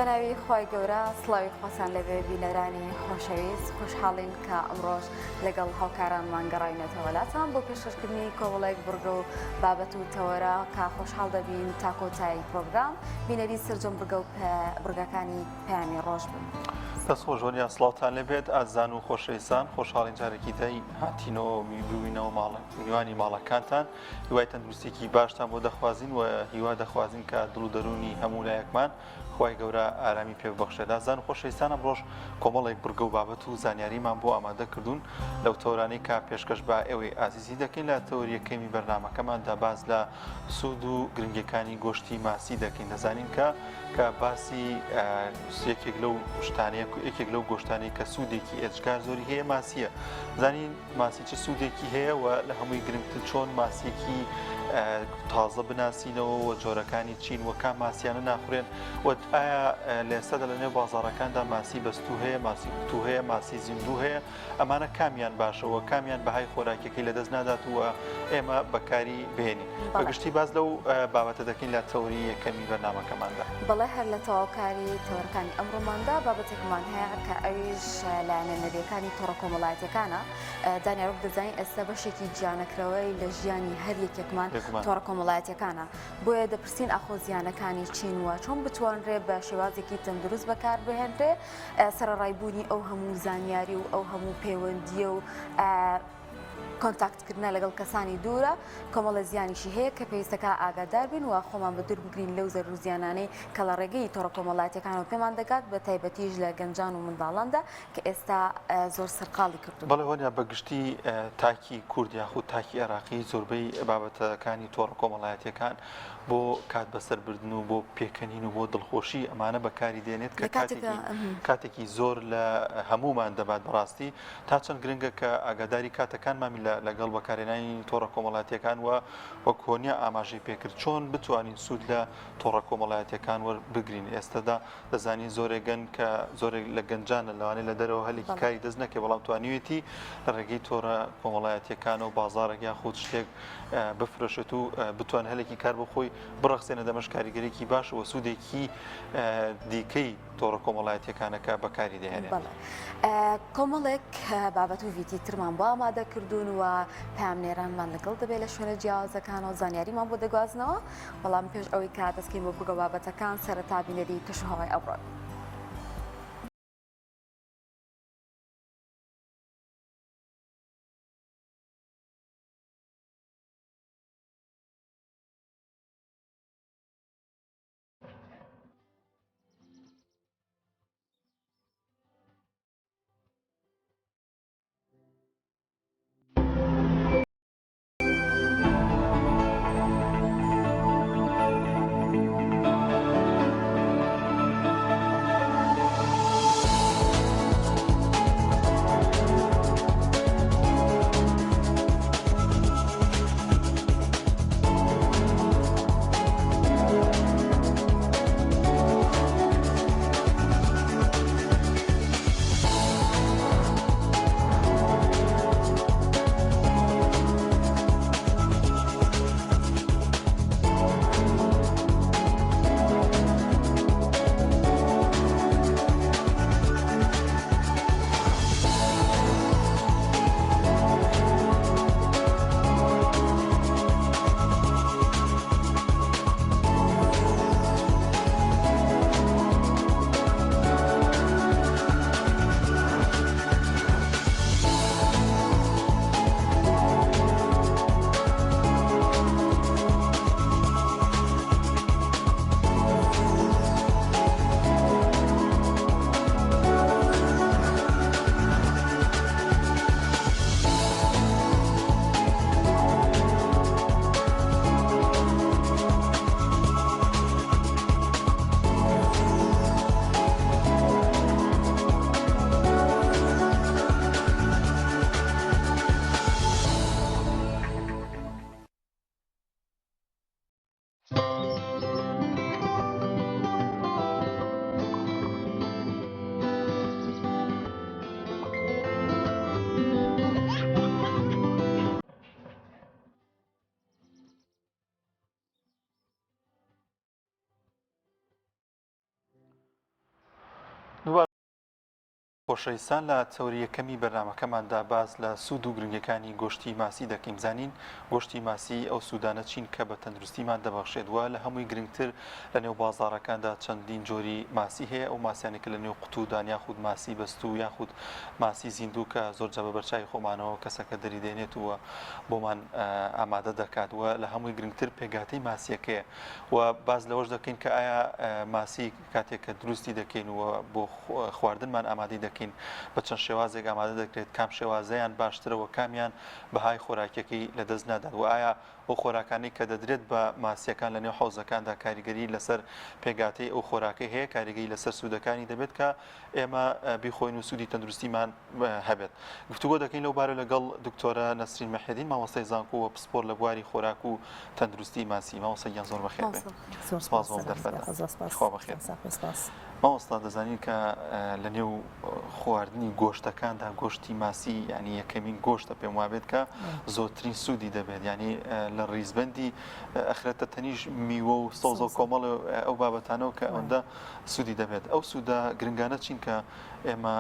بەناوی خۆی گەورە سڵاوی خۆسان لەبێ بینەرانی خۆشەویست خۆشحاڵین کە ئەمڕۆژ لەگەڵ هاوکارانمان گەڕاینەتەوە لاتان بۆ پێشکردنی کۆوڵێک بورگە و بابەت و تەوەرە کە خۆشحاڵ دەبین تا کۆتایی پرۆگرام بینەری سرجەم بورگە و بورگەکانی پەیامی ڕۆژ بن. دەستخۆشۆنیا سڵاوتان لەبێت ئازان و خۆشەویستان خۆشحاڵین جارێکی دای هاتینەوە میبووینەوە میوانی ماڵەکانتان هیوای تەندروستێکی باشتان بۆ دەخوازین و هیوا دەخوازین کە دڵ و دەرونی هەموو لایەکمان خی گەورە ئارامی پێبەخشێدا زان و خۆشەویستانە ڕۆژ کۆمەڵێک بورگە و بابەت و زانیاریمان بۆ ئامادە کردوون لەو تەورانەی کە پێشکەش بە ئێوەی ئازیزی دەکەین لە تەوریەکەمی بەرنامەکەماندا باز لە سوود و گرنگەکانی گۆشتی ماسی دەکەین دەزانین کە باسی یەکێک لەو شتانەیە یەکێک لەو گۆشتانەی کە سوودێکی ئێجگار زۆری هەیە ماسیە زانین ماسی چه سوودێکی هەیە و لە هەمووی گرنگتر چۆن ماسیێکی تازە بناسینەوە و جۆرەکانی چین و کام ماسییانە ناخورێن و ئایا لە ئێستادا لە نێو بازاڕەکاندا ماسی بەستوو هەیە ماسی کوتو هەیە ماسی زیندوو هەیە ئەمانە کامیان باشەوە کامیان بەهای خۆراکەکەی لەدەست ناداتوە ئێمە بەکاری بێنی بەگشتی باز لەو بابەتە دەکەین لە تەوری یەکەمی بەرنامەکەماندا بەڵێ هەر لە تەواوکاری تەوەرەکانی ئەمڕۆماندا بابەتێکمان هەیە کە ئەویش لایەنە نەبیەکانی تۆڕە کۆمەڵایەتەکانە دانیارۆک دەزانین ئێستا بەشێکی گیانەکرەوەی لە ژیانی هەر یەکێکمان تۆڕە کۆمەڵایەتەکانە بۆیە دەپرسین ئەخۆ زیانەکانی چینوە چۆن بتوانرێ بە شێوازێکی تەندروست بەکار بهێنرێ سەرڕایبوونی ئەو هەموو زانیاری و ئەو هەموو پەیوەندیە و کۆنتاکتکردنە لەگەڵ کەسانی دوورە کۆمەڵە زیانیشی هەیە کە پێویستەکە ئاگادار بین و خۆمان بە دوور بگرین لەو زەرور زیانانەی کە لە ڕێگەی تۆڕە کۆمەڵایەتەکانەوە پێمان دەگات بە تایبەتیش لە گەنجان و منداڵاندا کە ئێستا زۆر سەرقاڵی کردو. بەڵێ وەنیا بەگشتی تاکی کورد یاخود تاکی عێراقی زۆربەی بابەتەکانی تۆڕە کۆمەڵایەتەکان بۆ کات بەسەربردن و بۆ پێکەنین و بۆ دڵخۆشی ئەمانە بەکاری دێنێت کە کاتێکی زۆر لە هەمومان دەبات بەڕاستی تا چەند گرنگە کە ئاگاداری کاتەکانمان لەگەڵ بەکارێنانی تۆڕە کۆمەڵایەتەکان وە کۆنیە ئاماژەی پێکرد چۆن بتوانین سوود لە تۆڕە کۆمەڵایەتەکان وەربگرین ئێستادا دەزانین زۆرێگەن کە زۆرێک لە گەنجانە لەوانەیە لە دەرەوە هەلێکی کاری دەست نەکە بەڵام توانیوێتی لە ڕێگەی تۆڕە کۆمەڵایەتەکان و بازاڕێک یاخود شتێک بفرۆشێت و بتوان هەلێکی کار بۆ خۆی بڕەخسێنە دەمەش کاریگەرێکی باش و سوودێکی دیکەی تۆڕە کۆمەڵایەتەکانەکە بەکاری دەهێنێت. کۆمەڵێک بابەت و ڤیتی ترمان بۆ ئامادە کردوون و پامنێرانمان لەگەڵ دەبێت لە شوێنە جیاوازەکانەوە زانیاریمان بۆ دەگوازنەوە بەڵام پێش ئەوەی کە دەستکەین بۆ بورگە بابەتەکان سەرەتا بینەری کەشوهەوای ئەوڕۆ. خۆشەویستان لە تەوری یەکەمی بەرنامەکەماندا باز لە سوود و گرنگەکانی گۆشتی ماسی دەکەین. زانین گۆشتی ماسی ئەو سوودانە چین کە بە تەندروستیمان دەبەخشێت وە لە هەمووی گرنگتر لە نێو بازاڕەکاندا چەندین جۆری ماسی هەیە. ئەو ماسیانێک لە نێو قوتودان یاخود ماسی بەست و یاخود ماسی زیندوو کە زۆرجە بە بەرچاوی خۆمانەوە کەسەکە دەریدێنێت وە بۆمان ئامادە دەکات وە لە هەمووی گرنگتر پێگاتەی ماسیەکەیە و باز لەوەش دەکەین کە ئایا ماسی کاتێک کە دروستی دەکەین و بۆ خواردنمان ئامادەی دەکەین بە چەند شێوازێک ئامادە دەکرێت، کام شێوازەیان باشترەوە کامیان بەهای خۆراکیەکەی لەدەست نادات و ئایا ئەو خۆراکانی کە دەدرێت بە ماسیەکان لە نێو حوزەکاندا کاریگەری لەسەر پێگاتەی ئەو خۆراکەی هەیە، کاریگەری لەسەر سوودەکانی دەبێت کە ئێمە بیخۆین و سوودی تەندروستیمان هەبێت. گفتوگۆ دەکەین لەو بارە لەگەڵ دکتۆرە نەسرین مەحێدین، مامۆستای زانکۆ و پسپۆر لە بواری خۆراک و تەندروستی ماسی. مامۆستایان زۆر بەخێر بێت. سپاس بۆ دەرفەتە. خوا بەخێر. مامۆستا دەزانین کە لە نێو خواردنی گۆشتەکاندا گۆشتی ماسی یعنی یەکەمین گۆشتە پێم وابێت کە زۆرترین سوودی دەبێت، یعنی لە ڕیزبەندی ئەخرێتە تەنیش میوە و سەوز و کۆمەڵ ئەو بابەتانەوە کە ئەوەندە سوودی دەبێت. ئەو سوودە گرنگانە چین کە ئێمە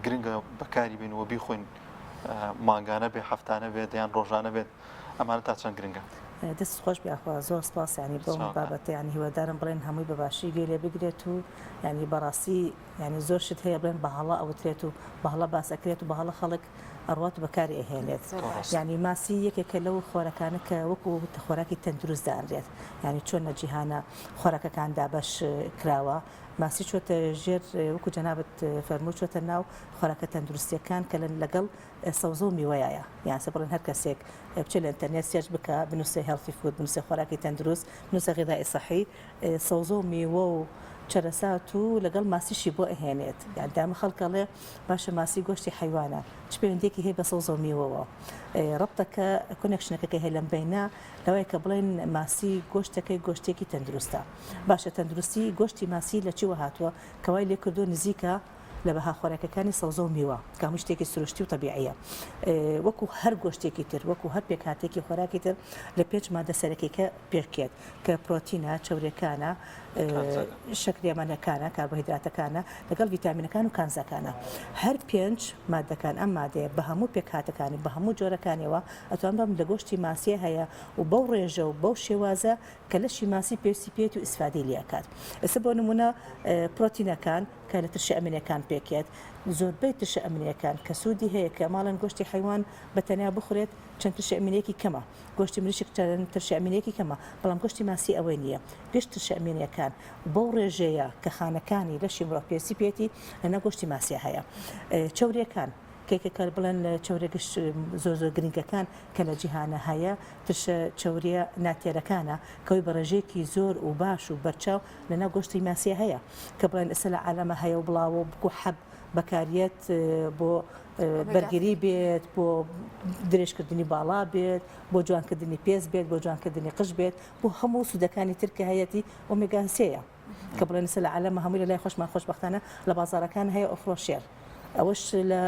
گرنگە بەکاری بین و بیخۆین، مانگانە بێ، هەفتانە بێت یان ڕۆژانە بێت، ئەمانە تا چەند گرنگە؟ دەست خۆش بیاخوا زۆر سپاس ینی بەو بابەتە ینی هیوادارم بڵێن هەمووی بەباشی گوێ لێ بگرێت و ینی بەڕاستی ینی زۆر شت هەیە بڵێن بەهەڵە ئەوترێت و بەهەڵە باسەکرێت و بەهەڵە خەڵک ئەڕوات بەکاری ئەهێنێت. ینی ماسی یەکێکە لەو خۆراکانە کە وەکو خۆراکی تەندروست دەئەنرێت، ینی چۆن لە جیهانە خۆراکەکاندا بەش کراوە، ماسی چۆتە ژێر وەکو جەنابەت فەرموو چۆتە ناو خۆراکە تەندروستیەکان کە لەگەڵ سەوزە و میوەیە. یانسە بڵێن هەر کەسێک بچێت لە ئینتەرنێت سێرچ بکە بنووسێ هێڵتی فود، بنووسێ خۆراکی تەندروست، بنووسێ غیدای سەحی، سەوزە و میوە و چەرەسات و لەگەڵ ماسیشی بۆ ئەهێنێت. یان دامە خەڵکەڵێ باشە ماسی گۆشتی حیوانە چ پەیوەندیەکی هەیە بە سەوزە و میوەوە. ڕەبتەکە کۆنێکشنەکەی هەیە لەم بینە لەوەیە کە بڵێن ماسی گۆشتەکەی گۆشتێکی تەندروستە. باشە تەندروستی گۆشتی ماسی لە چیوە هاتووە کەوای لێ کردو نزیکە لە بەها خۆراکەکانی سەوزە و میوە کە هەموو شتێکی سروشتی و تەبیعیە، وەکو هەر گۆشتێکی تر، وەکو هەر پێکهاتێکی خۆراکی تر لە پێنج مادە سەرەکیەکە پێکێت کە پرۆتینە، چەورەکانە، شەکرێمانەکانە، کاربۆهیدراتەکانە لەگەڵ ڤیتامینەکان و کانزەکانە. هەر پێنج مادەکان ئەم مادەیە بە هەموو پێکهاتەکانی بە هەموو جۆرەکانیەوە ئەتوان بەم لە گۆشتی ماسیە هەیە و بەو ڕێژە و بەو شێوازە کە لەشی ماسی پێویستی پێێت و ئیسفادەی لێکات. ئێستا بۆ نمونە پرۆتینەکان کە لە ترشە ئەمینەکان پێکێت، زۆربەی ترشە ئەمینەکان کە سوودی هەیە کە ماڵەن گۆشتی حیوان بەتەنیا بخورێت چەند ترشە ئەمینەیەکی کەمە، گۆشتی مریشک چەند ترشە ئەمینەیەکی کەمە، بەڵام گۆشتی ماسی ئەوەی نییە. گشت ترشە ئەمینەکان بەو ڕێژەیە کە خانەکانی لەشی مرۆڤ پێویستی پێێتی لەناو گۆشتی ماسی هەیە. چەورەکان کێکەکە بڵێن چەورەگەشت زۆر گرنگەکان کە لە جیهانە هەیە، ترشە چەوریە ناتێرەکانە کەوی بە ڕێژەیەکی زۆر و باش و بەرچاو لەناو گۆشتی ماسی هەیە کە بڵێن ئێستا لە عالەمە هەیە و بڵاوە بکو حەب بەکاریەت بۆ بەرگری بێت، بۆ درێژکردنی باڵا بێت، بۆ جوانکردنی پێز بێت، بۆ جوانکردنی قژ بێت، بۆ هەموو سوودەکانی ترکە هەیەی ئۆمێگا 3 کە بڵێن لە عالەمە هەمووی لە لای خۆشمان خۆشبەختانە لە بازاڕەکان هەیە ئۆفرۆشێر. ئەوەش لە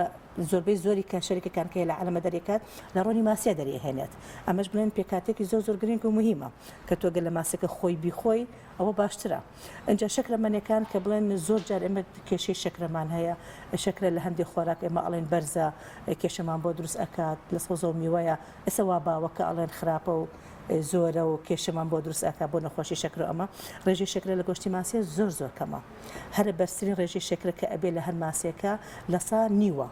زۆربەی زۆری کە شەریکەکان کە لە عالەمە دەرێکات لە ڕۆنی ماسیە دەریهێنێت. ئەمەش بڵێن پێکاتێکی زۆر گرنگ و مهمە کە تۆگە لە ماسەکە خۆی بیخۆی ئەوە باشترە. ئەنج شەکرەمەنەکان کە بڵێن زۆر جار ئێمە کێشەی شەکرەمان هەیە، شەکرە لە هەندێک خۆراک ئێمە ئەڵێن بەرزە کێشەمان بۆ دروست ئەکات، لە سەوزە و میوەیە ئێستا وا باوەکە ئەڵێن خراپە و زۆرە و کێشەمان بۆ دروست ئەکات بۆ نەخۆشی شەکر. ئەمە ڕێژەی شەکرە لە گۆشتی ماسیە زۆر کەمە. هەرە بەرزترین ڕێژەی شەکرە کە ئەبێ لە هەر ماسیەکە لە سا نیوە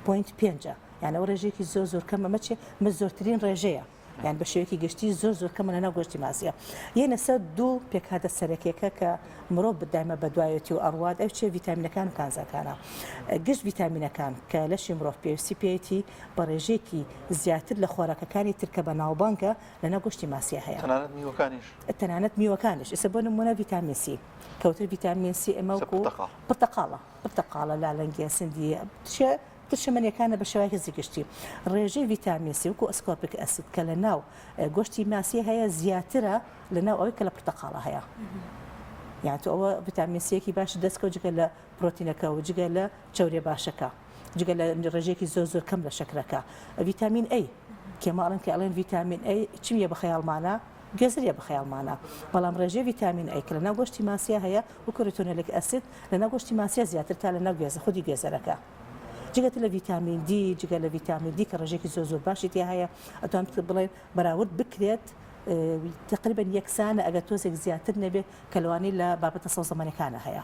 0.5، یانە ئەو ڕێژەیەکی زۆر کەمە مەچێ مە زۆرترین ڕێژەیە، یان بە شێوەیەکی گشتی زۆر کەمە لەناو گۆشتی ماسیە. یەنە سەر دوو پێکهاتە سەرەکیەکە کە مرۆڤ بدایمە بە دوایەتی و ئەڕوات ئەو چێ ڤیتامینەکان و کانزەکانە. گشت ڤیتامینەکان کە لەشی مرۆڤ پێویستی پێێتی بە ڕێژەیەکی زیاتر لە خۆراکەکانی ترکە بە ناوبانگە لەناو گۆشتی ماسیە هەیە، تەنانەت میوەکانیش. ئێستا بۆ نمونە ڤیتامین سی، کەوتر ڤیتامین سی ئێمە وەکو پرتەقاڵە، لالەنگیە، سندی، ترشەمەنیەکانە بە شێوەیەکی زیگشتی. ڕێژەی ڤیتامین سی وەکو ئەسکۆربیک ئەسید کە لە ناو گۆشتی ماسی هەیە زیاترە لە ناو ئەوەی کە لە پرتەقاڵە هەیە. یان تو ئەوە ڤیتامین سیەکی باش دەستکە جگە لە پرۆتینەکە و جگە لە چەورێ باشەکە، جگە لە ڕێژەیەکی زۆر کەم لە شەکرەکە. ڤیتامین ئەی کێماڵن کە ئەڵێن ڤیتامین ئەی چیە بە خەیاڵمانە؟ گێزریە بە خەیاڵمانە، بەڵام ڕێژەی ڤیتامین ئەی کە لە ناو گۆشتی ماسیە هەیە وەکو ریتۆنیلیک ئەسید لە ناو گۆشتی ماسیە زیاتر تا لە ناو گێزە خودی گێزەرەکە. جگەت لە ڤیتامین دی جگە لە ڤیتامین دی کە ڕێژێکی زۆر باشی تیا هەیە ئەتوان بڵێن بەراورد بکرێت تقریبا یەکسانە ئەگەر تۆزێک زیاتر نەبێت کە لەوانەی لە بابەتە سەوزەمانەکانە هەیە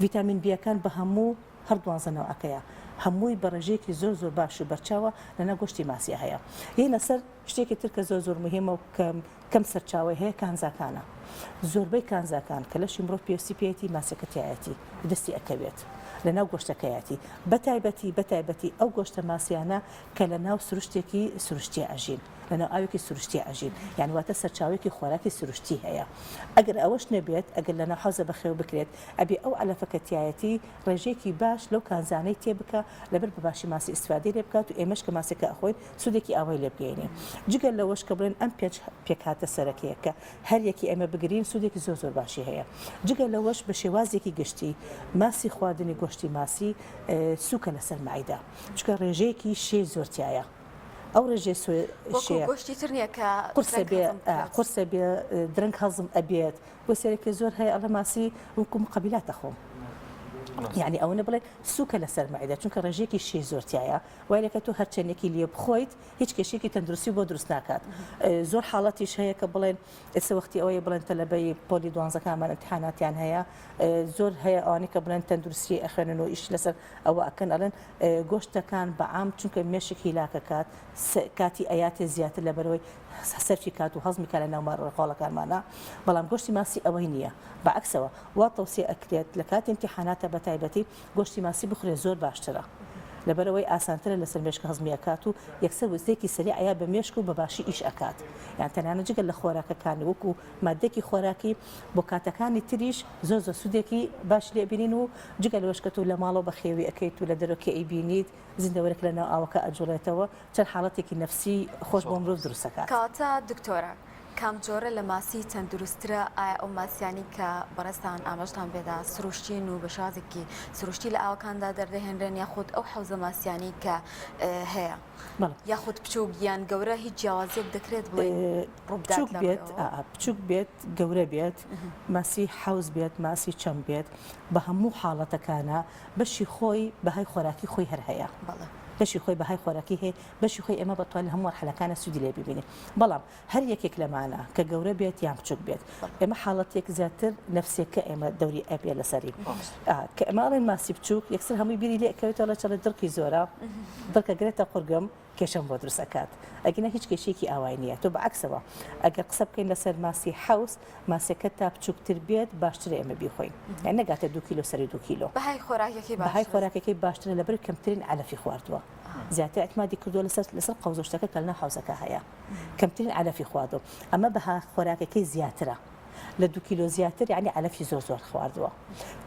ڤیتامین بیەکان بە هەموو هەردوانزەنەوەکەیە هەمووی بە ڕێژێکی زۆر باش و بەرچاوە لەناو گۆشتی ماسی هەیە هی لەسەر شتێکی ترکە زۆر مهمە و کەم سەرچاوی هەیە کانزاکانە زۆربەی کانزاکان کە لەشی مرۆڤ پێویستی پێێتی ماسەکەتایەتی دەستی ئەکەوێت لەناو گۆشتەکەیەتی بەتایبەتی ئەو گۆشتە ماسیانە کە لە ناو سروشتێکی سروشتی ئەژین لەناو ئاوێکی سروشتی ئەژین یان واتە سەرچاوێکی خۆراکی سروشتی هەیە ئەگەر ئەوەش نەبێت ئەگەر لەناو حەوزە بەخێو بکرێت ئەبێ ئەو علەفەکەتایەتی ڕێژێکی باش لەو کانزانەی تێبکە لەبەر بە باشی ماسی ئیسفادەی لێ بکات و ئێمەش کە ماسێکە ئەخۆین سوودێکی ئاوای لێ بگەینێ جگەل لەوەش کە بڵێن ئەم پێک هاتە سەرەکەیە کە هەر یەکی ئێمە بگرین سوودێکی زۆر باشی هەیە جگەل لەوەش بە شێوازێکی گشتی ماسی خواردنی گۆشتی ماسی سوکە لەسەر مایدا چکە ڕێژەیەکی شێ زۆرتایە ئەو ڕێژێ گۆشتی تر نییە کە قورسە بێ درنگ هەزم ئەبێت بۆ سەرێکی زۆر هەیە ئەڵە ماسی وەکوم قەبیلات دەخۆم یعنی ئەوە بڵێ سوکە لەسەر مایدا چونکە ڕێژێکی شێ زۆرتایە وای لەکە تۆ هەرچەندێکی لێ بخۆیت هیچ کێشێکی تەندروستی بۆ دروست ناکات زۆر حاڵەتیش هەیە کە بڵێن ئێستا وەختی ئەوەیە بڵێن تەلەبەی پۆلی دوانزەکانمان ئیمتیحاناتیان هەیە زۆر هەیە ئەوانەی کە بڵێن تەندروستی ئەخوێنن و ئیش لەسەر ئەوە ئەکەن ئەڵێن گۆشتەکان بەعام چونکە مێشک هیلاکە کاتی ئەیاتێ زیاتر لەبەرەوەی سەرفی کات و هەزمی کە لە ناو ڕێخۆڵەکانمانە بەڵام گۆشتی ماسی ئەوەی نییە بەعکسەوە وا تەوسیە ئەکرێت لە کاتی ئیمتیحاناتە بەتایبەتی گۆشتی ماسی بخورێ زۆر باشترە لەبەرەوەی ئاسانترە لەسەر مێشکە هەزمی ئەکات و یەکسەر وزەیەکی سەری ئایا بە مێشک و بە باشی ئیش ئەکات یان تەنانەت جگەل لە خۆراکەکانی وەکو مادێکی خۆراکی بۆ کاتەکانی تریش زۆر سوودێکی باش لێبینین و جگەل لەوەشکەت و لە ماڵەوە بە خێوی ئەەکەیت و لە دەرەوەکە ئەیبینیت زیندەوەرەك لە ناو ئاوەکە ئەجوڵێتەوە چەند حاڵەتێکی نەفسی خۆش بۆ مرۆڤ دروستەکات کاتە دکتۆرە کام جۆرە لە ماسی چەندروسترە ئایا ئەو ماسیانی کە بەڕێستان ئاماژتان بێدا سروشتین و بە شازێکی سروشتی لە ئاوەکاندا دەردەهێنرێن یاخود ئەو حەوزە ماسیانی کە هەیە یاخود بچووک یان گەورە هیچ جیاوازێک دەکرێت بچووک بێت بچووک بێت گەورە بێت ماسی حەوز بێت ماسی چەند بێت بە هەموو حاڵەتەکانە بەشی خۆی بەهای خۆراکی خۆی هەر هەیە بەشی خۆی بەهای خۆراکی هەیە بەشی خۆی ئێمە بەتوانین هەموو مەرحەلەکانە سوودی لێ ببینین بەڵام هەر یەکێک لەمانە کە گەورە بێت یان بچووک بێت ئێمە حاڵەتێک زیاتر نەفسێکە ئێمە دەوری ئەبێ لەسەری کە ئێماڵێن ماسی بچووک یەکسەر هەمووی بیری لێ ئەکەوێتەوە لە چەڵە دڕکی زۆرە دڵکە گرێتە قورگەم کێشەم بۆ دروستەکات ئەگەنە هیچ کێشێکی ئاوای نییە تۆ بەعکسەوە ئەگەر قسە بکەین لەسەر ماسی حەوز ماسەکە تا بچووکتر بێت باشترە ئێمە بیخۆین یان نەگاتە 2 کیلۆ سەری 2 کیلۆ بەهای خۆراکەکەی باشترە لەبەر کەمترین علەفی خواردووە زیاتر اعتمادی کردووە لەسەر قەوزۆشتەکە کە لەناو حەوزەکە هەیە کەمترین علەفی خواردووە ئەمە بەها خۆراکەکەی زیاترە لە 2 کیلۆ زیاتر یعنی علەفی زۆر خواردووە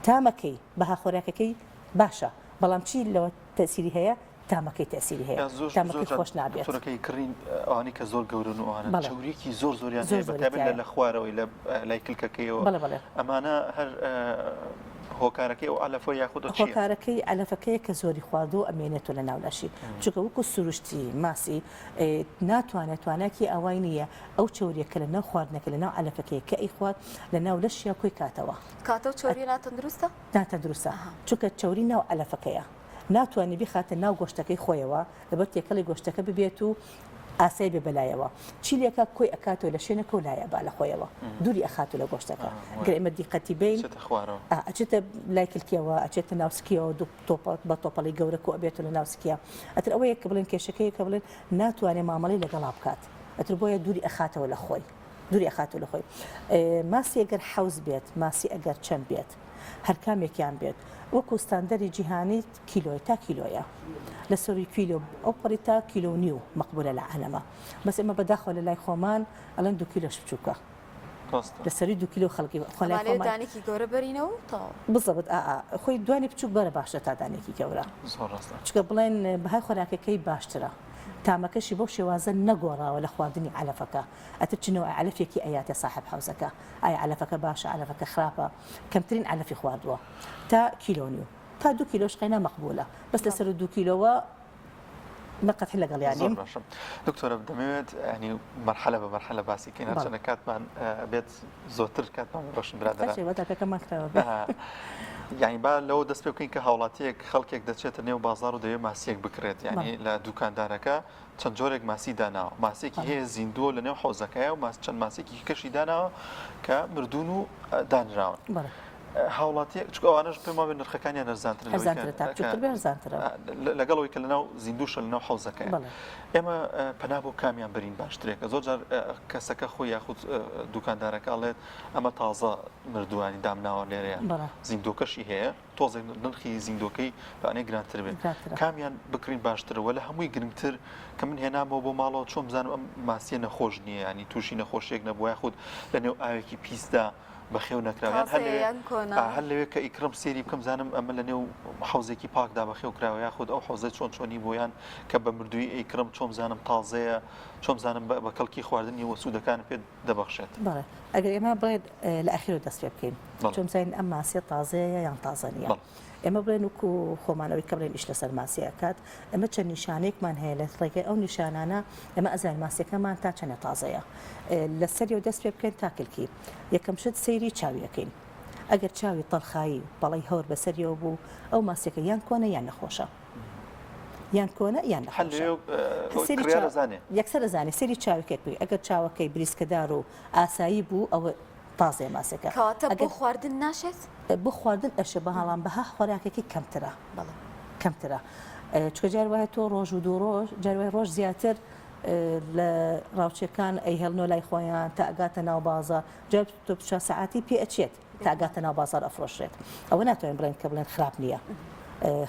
تامەکەی بەها خۆراکەکەی باشە بەڵام چی لەوە تەسیری هەیە تامەکەی تەسیری هەیە تامەکەی خۆش نابێت تۆرەکەی کڕین ئەوانی کە زۆر گەورن و ئەوانە چاوریەکی زۆریان هەیە بەتایبەت لە خوارەوەی لە لای کلکەکەیەوە ئەمانە هەر هۆکارەکەی و ئالەفۆ یاخود هۆکارەکەی ئەلەفەکەی کە زۆری خواردو ئەمێنێتەوە لە ناولاشی چونکە وەکو سروشتی ماسی ناتوانێت تواناکی ئەوای نییە ئەو چۆریەکە لە ناو خواردنەکە لە ناو ئەلەفەکەی کە ئەی خوارد لە ناو لەشیا کۆی کاتەوە کاتە و چۆری ناتەندروستە ناتەندروستە چونکە چۆری ناو ئەلەفەکەیە ناتوانێت بخاتە ناو گۆشتەکەی خۆیەوە لەبەر تێکەڵی گۆشتەکە ببێت و ئاسای بەلایەوە چیلێکە کۆی ئەکاتەوە لە شوێنەکە و لایە با لە خۆیەوە دووری ئەخاتو لە گۆشتەکە گەر ئێمە دیقەتی بین ئەچێتە لای کلکیەوە ئەچێتە ناوسکیەوە بە تۆپەڵی گەورە کۆ ئەبێتەوە لە ناوسکیە ئەتر ئەوەیە کە بڵێن کێشەکەی کە بڵێن ناتوانێت مامەڵی لەگەڵا بکات ئەتر بۆیە دووری ئەخاتەوە لە خۆی دووری ئەخاتەوە لە خۆی ماسی ئەگەر حەوز بێت ماسی ئەگەر چەند بێت هەر کامێکیان بێت وەکو ستاندەری جیهانی کیلۆی تا کیلۆیە لە سەری کیلۆ ئەو پەڕی تا کیلۆ و نیو مەقبولە لە عالەمە بەس ئێمە بەداخەوە لە لای خۆمان ئەڵەن 2 کیلۆش بچووکە لە سەری 2 کیلۆ خەڵکی دانێکی گەورە بەرینەوە بزەبت خۆی دوانی بچووک بەرە باشتر تا دانێکی گەورە چکە بڵێن بەهای خۆراکەکەی باشترە تامەکەشی بۆ شێوازە نەگۆڕاوە لە خواردنی علەفەکە ئەتر چنەوە علەفێکی ئەیاتە صاحب حەوزەکە ئایا علەفەکە باشە علەفەکە خراپە کەمترین علەفی خواردووە تا کیلۆ نیو تا 2 کیلۆش قەینا مەقبولە بەس لەسەر 2 کیلۆوە نەقەت لەگەڵ یانیم دکتۆرە دەمەوێت ینی مەرحەلە بە مەرحەلە باسی کەین هەرچەندە کاتمان بێت زۆرتر کاتمان ڕۆشن برادەرە یعنی با لەوە دەست پێ بکەین کە هاوڵاتیەک خەڵکێک دەچێتە نێو بازار و دەوێت ماسیەک بکرێت یعنی لە دوکاندارەکە چەند جۆرێک ماسی داناوە ماسێکی هەیە زیندووە لە نێو حوزەکەیە و چەند ماسێکی کەشی داناوە کە مردون و دانراون هاوڵاتیەک چکە ئەوانەش پێم وابێت نرخەکانیان ئەرزانتر لەگەڵەوەی کە لەناو زیندووشە لەناو حوزەکەی ئێمە پەنا بۆ کامیان برین باشترێکە زۆر جار کەسەکە خۆی یاخود دوکاندارەکە ئەڵێت ئەمە تازە مردووانی دامناوە لێرەیە زیندۆکەشی هەیە تۆزێ نرخی زیندۆکەی بەانەی گرانتر بێت کامیان بکرین باشترەوە لە هەمووی گرنگتر کە من هێنامەوە بۆ ماڵەوە چۆن بزانم ئەم ماسیە نەخۆش نییە ینی تووشی نەخۆشیێک نەبووە یاخود لە نێو ئاوێکی پیسدا بەخێو نەکراویان هەر لەوێ کە ئیکرم سێری بکەم زانم ئەمە لە نێو حوزێکی پاکدا بەخێو کراوە یاخود ئەو حوزە چۆن چۆنی بۆیان کە بە مردووی ئیکرم چۆن زانم تازەیە چۆن زانم بە کەڵکی خواردنی وەسوودەکان پێ دەبەخشێت ئەگەر ئێمە بڵێت لە ئەخیر دەست پێ بکەین چۆن زین ئەم ماسیە تازەیە یان تازە نیە ئێمە بڵێن وکو خۆمانەوەی کە بڵێن ئیش لەسەر ماسیەکات ئەمە چەند نیشانەیەکمان هەیە لە ڕێگەی ئەو نیشانانە ئەمە ئەزان ماسیەکەمان تا چەنە تازەیە لەسەری و دەست پێ بکەین تاکلکی یەکەم شت سەیری چاویەکەین ئەگەر چاوی تەڵخایی بەڵی هەور بەسەریەوە بوو ئەو ماسیەکە یان کۆنە یان نەخۆشە یان کۆنە یان یەکسەر زانێ سەری چاویکێک بووی ئەگەر چاوەکەی بریسکەدار و ئاسایی بوو ئەوە تازێ ماسەکە بۆ خواردن ناشێت بۆ خواردن ئەشە بە هەڵام بەها خۆراکێکی کەمترە کەمترە چکە جار وایە تۆ ڕۆژ و دوو ڕۆژ جاروای ڕۆژ زیاتر لە ڕاوچەکان ئەی هەڵنۆ لای خۆیان تا ئەگاتە ناو بازار جار تۆ سەعاتی پێ ئەچێت تا ئەگاتە ناو بازار ئەفرۆشێت ئەوە ناتوانین بڵێن کە بڵێن خراپ نییە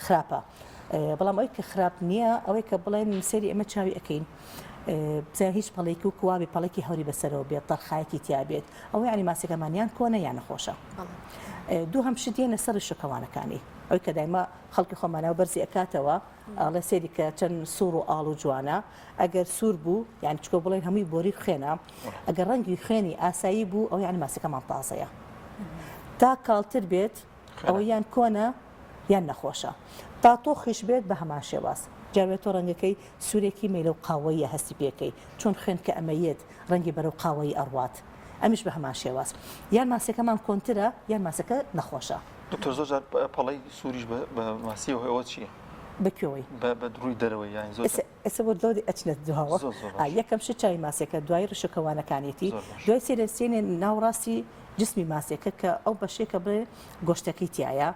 خراپە بەڵام ئەوەی کە خراپ نییە ئەوەی کە بڵێن سەری ئەمە چاوی ئەەکەین بزای هیچ پەڵێکی و کوواوی پەڵێکی هەوری بەسەرەوە بێت تەرخایەکی تیا بێت ئەوەی ینی ماسیەکەمانیان کۆنە یان نەخۆشە دوو هەم شتێنە سەر شەکەوانەکانی ئەوەی کە دایما خەڵکی خۆمانەوە بەرزی ئەکاتەوە ئاڵێ سێری کە چەند سوور و ئاڵ و جوانە ئەگەر سوور بوو یان چکۆ بڵێن هەمووی بۆری خوێنە ئەگەر ڕەنگی خوێنی ئاسایی بوو ئەو یانی ماسیەکەمان تازەیە تا کاڵتر بێت ئەوە یان کۆنە یان نەخۆشە تا تۆخیش بێت بە هەمان شێواز جاوێت تۆ ڕەنگەکەی سوورێکی مێلە و قاوەیە هەستی پێکەی چۆن خوێن کە ئەمەیەت ڕەنگی بەرەو قاوەی ئەڕوات ئەمیش بە هەمان شێواز یان ماسەکەمان کۆنترە یان ماسەکە نەخۆشە دکتۆر زۆر پەڵەی سووریش بە ماسیەوە ئەوە چییە؟ بەکوێوەی بە دروی دەرەوەی یان زۆر ئێستا بۆ دڵی ئەچنە دواوە یەکەم شت چاوی ماسێکە دوای ڕشەکەوانەکانێتی دوای سێرەسێنێ ناوڕاستی جسمی ماسێکە کە ئەو بەشێکە بڵێ گۆشتەکەی تایە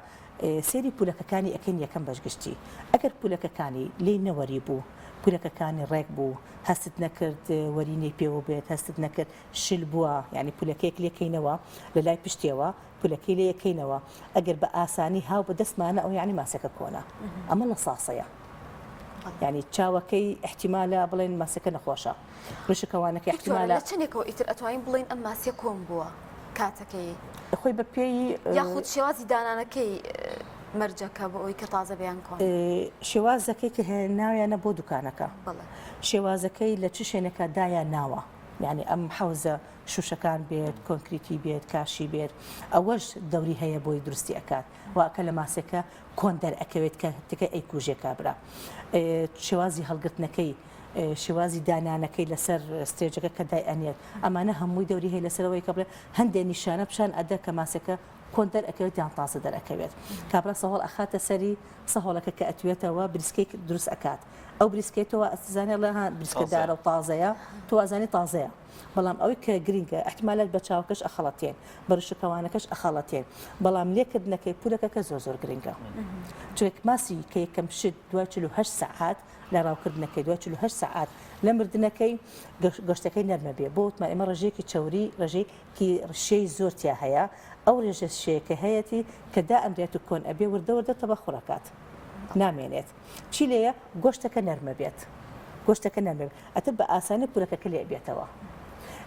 سێری پولەکەکانی ئەەکەین یەکەم بەشگشتی ئەگەر پولەکەکانی لی نەوەری بوو پولەکەکانی ڕێک بوو هەستت نەکرد وەرینەی پێوە بێت هەستت نەکرد شل بووە ینی پولەکەیەک لێکەینەوە لە لای پشتێەوە پولەکەی لێ یەکەینەوە ئەگەر بە ئاسانی هاو بە دەستمانە ئەو یعنی ماسەکە کۆنا ئەمە لە ساسەیە ینی چاوەکەی احتیمالە بڵێن ماسەکە نەخۆشە ڕشەکەوانەکە احتیمالە چەندێکەوە ئیتر ئەتوانین بڵێن ئەم ماسیە کۆم بووە کاتەکەی خۆی بە پێی یاخود شێوازی دانانەکەی مەرجەکە بۆ ئەوی کە تازە بیان کۆن شێوازەکەی کە هێناویانە بۆ دوکانەکە شێوازەکەی لە چ شوێنەکە دایان ناوە یعنی ئەم حوزە شوشەکان بێت کۆنکریتی بێت کاشی بێت ئەوەش دەوری هەیە بۆی درستی ئەکات واکە لە ماسەکە کۆن دەرئەکەوێت کە تکە ئەی کوژێک کابرا شێوازی هەڵگرتنەکەی شێوازی دانانەکەی لەسەر ستێجەکە کە دای ئەنێت ئەمانە هەمووی دەوری هەیە لەسەرەوەی کە بڵێ هەندێک نیشانە پیشان ئەدە کە ماسەکە کۆن دەرئەکەوێت یان تازە دەرئەکەوێت کابرا سەهۆڵ ئەخاتە سەری سەهۆڵەکە کە ئەتوێتەوە بریسکەی دروست ئەکات ئەو بریسکێتەوە ئەزانێ لە بریسکەدارە و تازەیە تۆ ئازانی تازەیە بەڵام ئەوەی کە گرینگە احتیمالات بە چاوکەش ئەخەڵەتێن بەرشەکەوانەکەش ئەخەڵەتێن بەڵام لێکردنەکەی پولەکەکە زۆر گرنگە چێک ماسی کە یەکەم شت دوای 48 ساعات لە ڕاوکردنەکەی دوای 48 ساعات لە مردنەکەی گەشتەکەی نەرمە بێ بۆ وتمان ئێمە ڕژەیەکی چاوری ڕژەیەکی ڕشەی زۆرتیا هەیە ئەو ڕێژە شەیەکە هەیەی کە دا ئەمرێت و کۆن ئەبێ وردەوردە تەبە خوڕەکات نامێنێت چی لێیە گۆشتەکە نەرمە بێت گۆشتەکە نەرمە ئەتر بە ئاسانی پولەکەکە لێ بێتەوە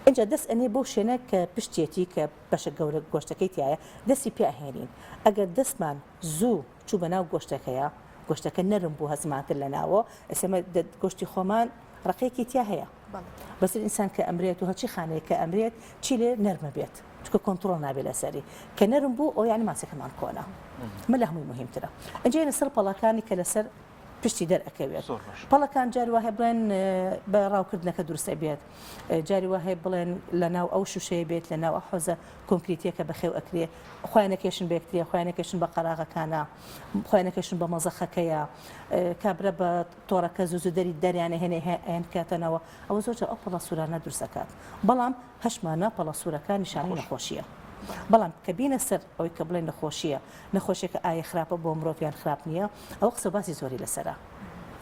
اینجا دەست ئەنێ بۆ شوێنە کە پشتێتی کە بەشە گەورە گۆشتەکەی تایە دەستی پێ ئەهێنین ئەگەر دەستمان زوو چوو بە ناو گۆشتەکەیە گۆشتەکە نەرم بوو هەزمان کرد لە ناوە ئەسێمە گۆشتی خۆمان ڕقەیەکی تیا هەیە بەسەر ئینسان کە ئەمرێت و هەچی خانەیە کە ئەمرێت چی لێ نەرمە بێت چکە کۆنتڕۆڵ نابێت لەسەری کە نەرم بوو ئەو یانی ماسەکەمان کۆنا مە لە هەمووی مهمترە ئەنجە لەسەر پەڵەکانی کە لەسەر پشتی دەرئەکەوێت زۆر باش. پەڵەکان جاری وهەیە بڵێن بە ڕاوکردنەکە دروستە بێت جاری وهەیە بڵێن لە ناو ئەو شوشەیە بێت لە ناو حۆزە کۆنکریتیەکە بەخێو ئەکرێ خوێنەکەشن بێکتریە خوێنەکەشن بە قەراغەکانە خوێنەکەشن بە مەزەخەکەیە کابرا بە تۆڕەکە زوو دەری دەریانە هێنێ هێن کاتەنەوە ئەوە زۆر ئەو پەڵە سوورانە دروستەکات بەڵام هەشمانە پەڵە سوورەکان نیشانەی نەخۆشیە بەڵام کە بینە سەر ئەوەی کە بڵێن نەخۆشیەکە ئایا خراپە بۆ مرۆڤیان خراپ نییە ئەو قسە باسی زۆری لەسەرە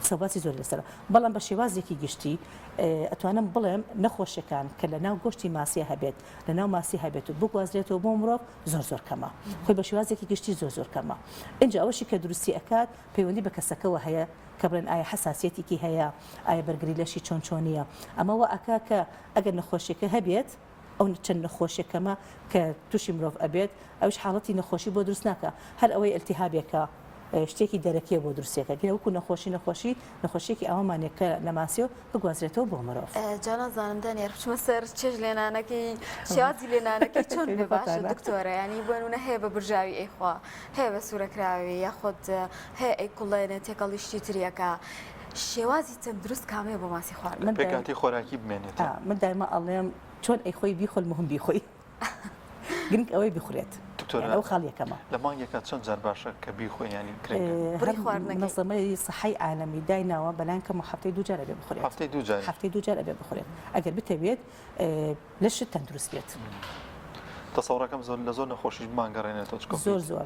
سەباتی زۆر لەسەر بەڵام بە شێوازێکی گشتی ئەتوانم بڵێم نەخۆشیەکان کە لە ناو گۆشتی ماسی هەبێت لە ناو ماسی هەبێت و بگوازرێتەوە بۆ مرۆڤ زۆر کەمە خۆی بە شێوازێکی گشتی زۆر کەمە اینجا ئەوەشی کە دروستی ئەکات پەیوەندی بە کەسەکەەوە هەیە کە بڵێن ئایا حساسیەتێکی هەیە ئایا بەرگری لەشی چۆنیە ئەمەوە ئەکا کە ئەگەر نەخۆشیەکە هەبێت ئەو چەند نەخۆشیەکەمە کە تووشی مرۆڤ ئەبێت ئەوش حاڵەتی نەخۆشی بۆ دروست ناکە هەر ئەوەی ئەلتیهابێکە شتێکی دەرەکیە بۆ دروستێکە گەوەکو نەخۆشیێکی ئەومانێکە لە ماسیەوە بگوازرێتەوە بۆ مرۆڤ جانەزانم دانێر بچمە سەر چێژ لێنانەکەی شیازی لێنانەکەی چۆن بێ باشە دکتۆرە ینی بۆنونە هەیە بە برژاوی ئەیخوا هەیە بە سوورەکراوی یاخۆت هەیە ئەی کوڵێنێ تێکەڵی شتی تریەکە شێوازی چەند دروست کامەیە بۆ ماسی خواردن پێکاتی خۆراکی بمێنێت من دایما ئەڵێم چۆن ئەی خۆی بیخۆل مهم بیخۆی گرنگ ئەوەی بخورێت ئەو خاڵیەکەمە لە مانگێکە چەند جار باشە کە بیخۆی ینی نەزەمەی سەحەی عالەمی دایناوە بەلانکەم هەفتەی دووجار ئەبێ بخورێت هەفتەی دووجار ئەبێ بخورێت ئەگەر بتەوێت لە شت تەندروست بێت تەسەوڕەکەم لە زۆر نەخۆشیش مانگەڕێنێتەوە زۆر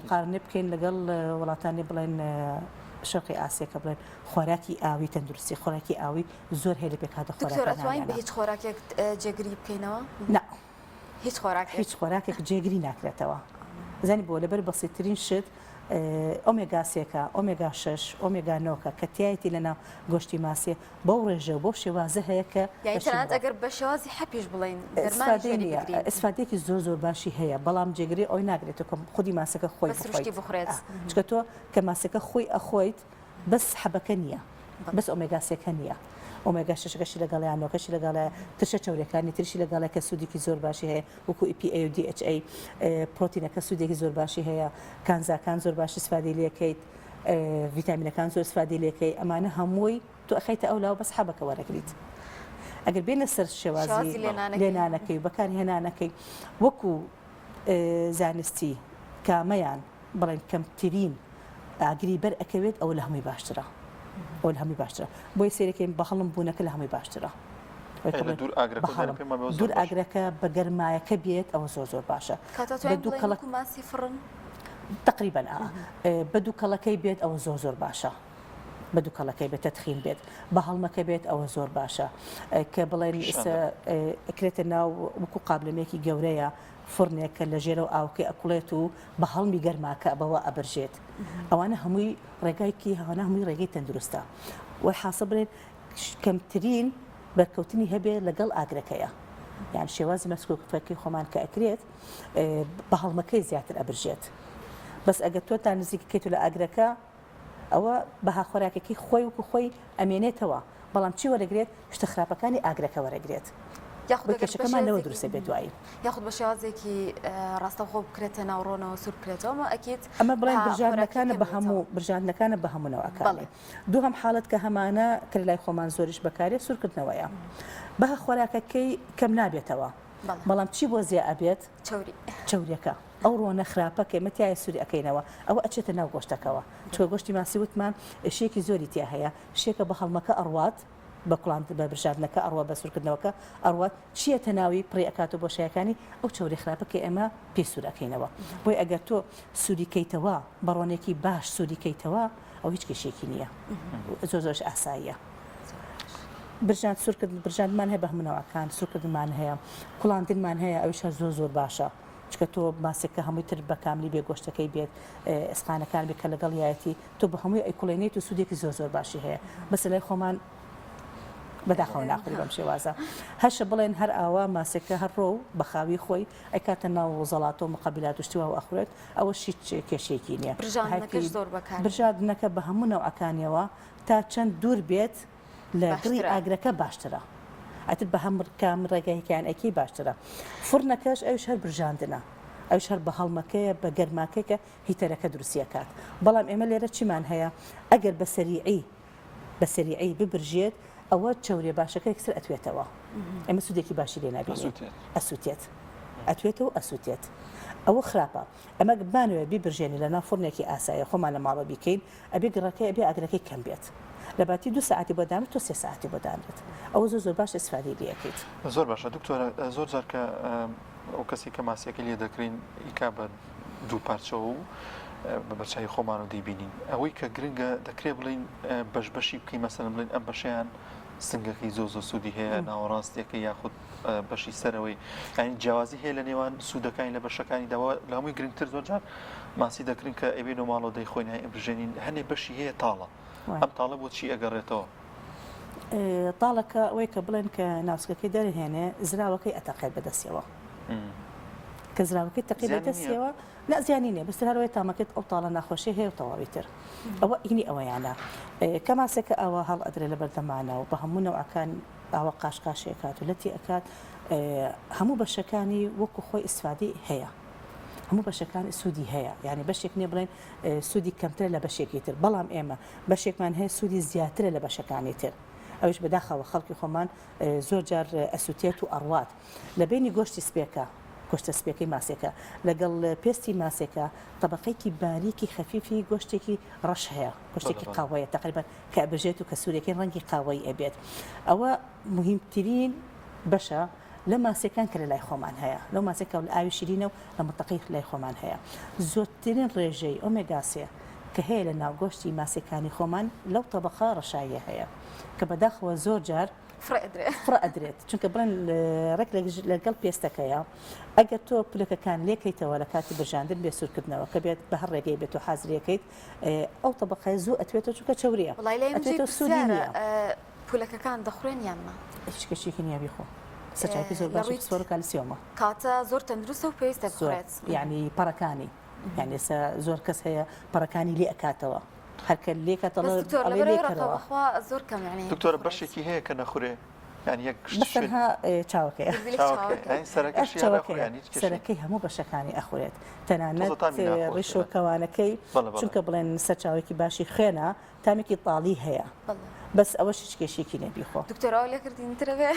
مقارنە بکەین لەگەڵ وڵاتانی بڵێن شەرقی ئاسیەکە بڵێن خۆراکی ئاوی تەندروستی خۆراکی ئاوی زۆر هەیە لە پێکاتە خۆراکەوەین بە هیچ خۆراکێک جێگری بکەینەوە هیچ خۆراکێک جێگری ناکرێتەوە زانی بۆ لەبەر بەسیترین شت ئۆمێگاسێکە ئۆمێگا 6 ئۆمێگا 9کە کە تایەتی لەناو گۆشتی ماسیە بەو ڕێژە بۆ شێوازە هەیە کە ئەگەر بە شێوازی حەپیش بڵین ئەسفادێکی زۆر باشی هەیە بەڵام جێگری ئەوی ناگرێتەوە کە خودی ماسەکە خۆی بخورێت چکە تۆ کە ماسەکە خۆی ئەخۆیت بەس حەبەکە نییە بەس ئۆمێگاسێکە نییە ئۆمێگا 6کەشی لەگەڵیان نۆکەشی لەگەڵە ترشە چاورەکانی ترشی لەگەڵە کە سوودێکی زۆر باشی هەیە وەکو EPA و DHA پرۆتینەکە سوودێکی زۆر باشی هەیە کانزاکان زۆر باشی سوادی لەکەیت ڤیتامینەکان زۆر سوادی لەکەی ئەمانە هەمووی تو ئەخەیتە ئەو لاو بەس حەبەکە وەرەگریت ئەگەر بێنە سەر شێوازی لێنانەکەی بەکارهێنانەکەی وەکو زانستی کامەیان بڵێن کەمترین ئاگری بەر ئەکەوێت ئەو لە هەمووی باشترە ئەو لە هەمووی باشترە بۆی سێرەکەین بە هەڵم بوونەکە لە هەمووی باشترە دوور ئاگرەکە بە گەرمایەکە بێت ئەوە زۆر باشە تقریبا بە دوو کەڵەکەی بێت ئەوە زۆر باشە بە دوو کەڵەکەی بێت تەتخین بێت بە هەڵمەکە بێت ئەوە زۆر باشە کە بڵێن ئەکرێتە ناو وەکو قابلمێکی گەورەیە فرنێکە لە ژێرە و ئاوکەی ئەکوڵێت و بە هەڵمی گەرماکە بەوە ئەبرژێت ئەوانە هەمووی ڕێگایکی هەوانە هەمووی ڕێگەی تەندروستە وە حاسە بڵێن کەمترین بەرکەوتنی هەبێت لەگەڵ ئاگرەکەیە یان شێوازی مەسکۆکفەکەی خۆمان کە ئەکرێت بە هەڵمەکەی زیاتر ئەبرژێت بەس ئەگەر تۆ تا نزیکەکەیت لە ئاگرەکە ئەوە بەها خۆراکەکەی خۆی وەکو خۆی ئەمێنێتەوە بەڵام چی وەرەگرێت شتە خراپەکانی ئاگرەکە وەرەگرێت کێشەکەمان لەوە دروستە بێت دوایی یاخود بە شێوازێکی ڕاستەخۆ بکرێتە ناوڕۆنەوە سوور بکرێتەوە ئەکیت ئەمە بڵێن برژاندنەکانە بە هەموونەوەکانێ دوو هەم حاڵەت کە هەمانە کە لای خۆمان زۆریش بەکارێت سوورکردنەوەیە بەها خۆراکەکەی کەم نابێتەوە بەڵام چی بۆ زیە ئەبێت چوریەکە ئەو ڕۆنە خراپە کە مەتیایە سووری ئەەکەینەوە ئەوە ئەچێتە ناو گۆشتەکەەوە چۆ گۆشتی ماسی وتمان شێکی زۆری تیا هەیە شێکە بە هەڵمەکە ئەڕوات بە کوڵان بە برژاردنەکە ئەڕوا بە سوورکردنەوەکە ئەڕوات چیە تەناوی پڕی ئەکات و بۆشایەکانی ئەو چوری خراپەکە ئێمە پێ سوورەکەینەوە بۆی ئەگەر تۆ سووریکەیتەوە بەڕۆنێکی باش سووریکەیتەوە ئەو هیچ کێشێکی نییە زۆرش ئاساییە برژاندمان هەیە بە هەمونەوەکان سوورکردمان هەیە کوڵاندنمان هەیە ئەوش زۆر باشە چکە تۆ ماسێکە هەمووی تر بە کاملی بێ گۆشتەکەی بێت ئەسقانەکان بێت کە لەگەڵ یایەتی تۆ بە هەمووی ئەیکوڵێنیت و سوودێکی زۆر باشی هەیە بەس لای خۆمان بەداخەوە ناخوری بەم شێوازە هەشە بڵێن هەر ئاوا ماسێکە هەر ڕۆ بە خاوی خۆی ئەکاتە ناو زەڵات و مقابلات وشتیوا و ئەخورێت ئەوە هیچ کێشێکی نییە برژاردنەکە بە هەموو نەوعەکانیەوە تا چەند دوور بێت لە گڕی ئاگرەکە باشترە ئەتر بە هەم کام ڕێگایکیان ئەکی باشترە فرنەکەش ئەوش هەر برژاندنە ئەوش هەر بە هەڵمەکەیە بە گەرماکەیە هیتەرەکە دروستیەکات بەڵام ئێمە لێرە چیمان هەیە ئەگەر بە سەریعی ببرژێت ئەوە چەورێ باشەکە یەکسەر ئەتوێتەوە ئێمە سوودێکی باشی لێ نابینێت ئەتوێتەوە ئەسووتێت ئەوە خراپە ئەمە بمانوێت بیبرژێنی لە نافڕنێکی ئاسایە خۆمان لە ماڵە بیکەین ئەبێ گڕەکەی ئەبێ ئاگرەکەی کەم بێت لە باتی 2 ساعتی بۆ دامێت تۆ 3 ساعتی بۆ دامێت ئەوە زۆر باش ئیسفادەی لێەکەیت زۆر باشە دکتۆرە زۆر جار کە ئەو کەسی کە ماسیەکە لێ دەکرین ئیکا بە دوو پارچەوە و بە بەرچای خۆمان و دەیبینین ئەوەی کە گرنگە دەکرێت بڵین بەشبەشی بکەین مەسەن بڵین ئەم بەشیان سنگەکەی زۆ سوودی هەیە ناوەڕاستیەکە یاخود بەشی سەرەوەی ینی جیاوازی هەیە لە نێوان سوودەکانی لە بەشەکانی داوا لە هەمووی گرنگتر زۆر جار ماسی دەکرین کە ئەبێن و ماڵەوە دەیخۆین بژێنین هەنێ بەشی هەیە تاڵە ئەم تاڵە بۆ چی ئەگەڕێتەوە تاڵەکە ئەوەی کە بڵێن کە ناوسکەکەی دەرهێنێ زراوەکەی ئەتەقێت بەدەستیەوە کە زراوەکەی تەقی بەدەستیەوە نازیانی نیە بەستر هەروەی تامەکەت ئەو تاڵە ناخۆشی هەیە و تەواوی تر ئەوە ئینی ئەوەیانە کە ماسێکە ئەوە هەڵ ئەدرێ لە بەردەمانە و بە هەموو نەوعەکان ئاوە قاشقاشێکات و لەتی ئەکات هەموو بەشەکانی وەکو خۆی ئیسفادی هەیە هەموو بەشەکان سوودی هەیە یعنی بەشێک نیە بڵێن سوودی کەمترە لە بەشێکی تر بەڵام ئێمە بەشێکمان هەیە سوودی زیاترە لە بەشەکانی تر ئەوش بەداخەوە خەڵکی خۆمان زۆر جار ئەسووتێت و ئەڕوات لە بینی گۆشتی سپێکە گۆشتە سپێکەی ماسێکە لەگەڵ پێستی ماسێکە طبقەیەکی باریکی خەفیفی گۆشتێکی ڕەش هەیە گۆشتێکی قاوەیە تقریبا کە ئەبژێت و کە سوورەکەی ڕەنگی قاوەی ئەبێت ئەوە مهمترین بەشە لە ماسەکان کە لە لای خۆمان هەیە لەو ماسێکە لە ئاوی شیرینە و لە متەقی لای خۆمان هەیە زۆرترین ڕێژەی ئۆمێگا 3 کە هەیە لە ناوگۆشتی ماسەکانی خۆمان لەو طبقە ڕەشاییە هەیە کە بەداخەوە زۆر جار فڕ ئەدرێت چونکە بڵێن ڕێک لەگەڵ پێستەکەیە ئەگەر تۆ پلەکەکان لێکەیتەوە لە کاتی بژاندن بێ سوورکردنەوە کە بێت بە هەر ڕێگەی بێت و حازرەکەیت ئەو طبقەی زوو ئەتوێتەوە چونکە چەوریە ئەتوێتەوە سوودی نییە پولەکەکان دەخورێن یاننا هیچ کەشێکی نییە بیخۆ سەرچاوی زۆر باش سۆر کالیسیۆمە کاتە زۆر تەندروستە و پێویستە بخورێت یعنی پەڕەکانی یعنی زۆر کەس هەیە پەڕەکانی لێ ئەکاتەوە هەرکە لێکاتەوە زۆر کەم یعنی دکتۆرە بەشێکی هەیە کە نەخورێ یعنی یەک بەسەرها چاوەکەی سەرەکەی هەموو بەشەکانی ئەخورێت تەنانەت ڕیشۆکەوانەکەی چونکە بڵێن سەرچاوێکی باشی خوێنە تامێکی تاڵی هەیە بەس ئەوە هیچ کێشێکی نەبیخۆ دکتۆراو لێکردینترە بێ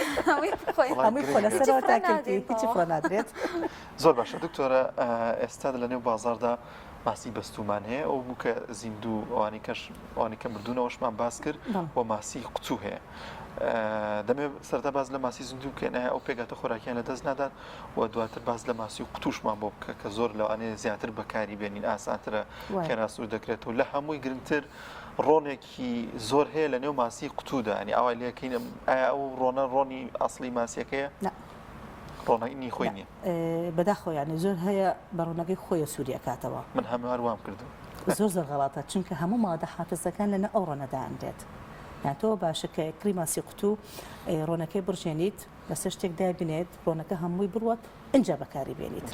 هەمووی خۆ لەسەرەوە تاکردی هیچی خۆ نادرێت زۆر باشە دکتۆرە ئێستا لە نێو بازاردا ماسی بەستومان هەیە ئەو بوو کە زیندوو ئەوانی کە مردوونەوەشمان باس کرد بۆ ماسی قوچوو هەیە دەمێ سەرتا باز لە ماسی زیندوو بکەنە ئەو پێگاتە خۆراکیان لە دەست نادات و دواتر باز لە ماسی و قوتوشمان بۆ بکە کە زۆر لەوانەیە زیاتر بەکاری بێنین ئاسانترە کێراسوور دەکرێتەوە لە هەمووی گرنگتر ڕۆنێکی زۆر هەیە لە نێو ماسی قوتوودا ینی ئاوا لێکەین ئایا ئەو ڕۆنی ئەسڵی ماسیەکەیە ڕۆنەی خۆی نییە بەداخۆیانی زۆر هەیە بە ڕۆنەکەی خۆیە سووریەکاتەوە من هەمووان کردو زۆر غەڵاتە چونکە هەموو مادە حافزەکان لەنە ئەو ڕۆنەدانرێت تۆ باشەکە کریماسی قوتو ڕۆنەکەی بڕژێنیت لەسەر شتێک دابنێت ڕۆنەکە هەمووی بڕوات اینجا بەکاری بێنیت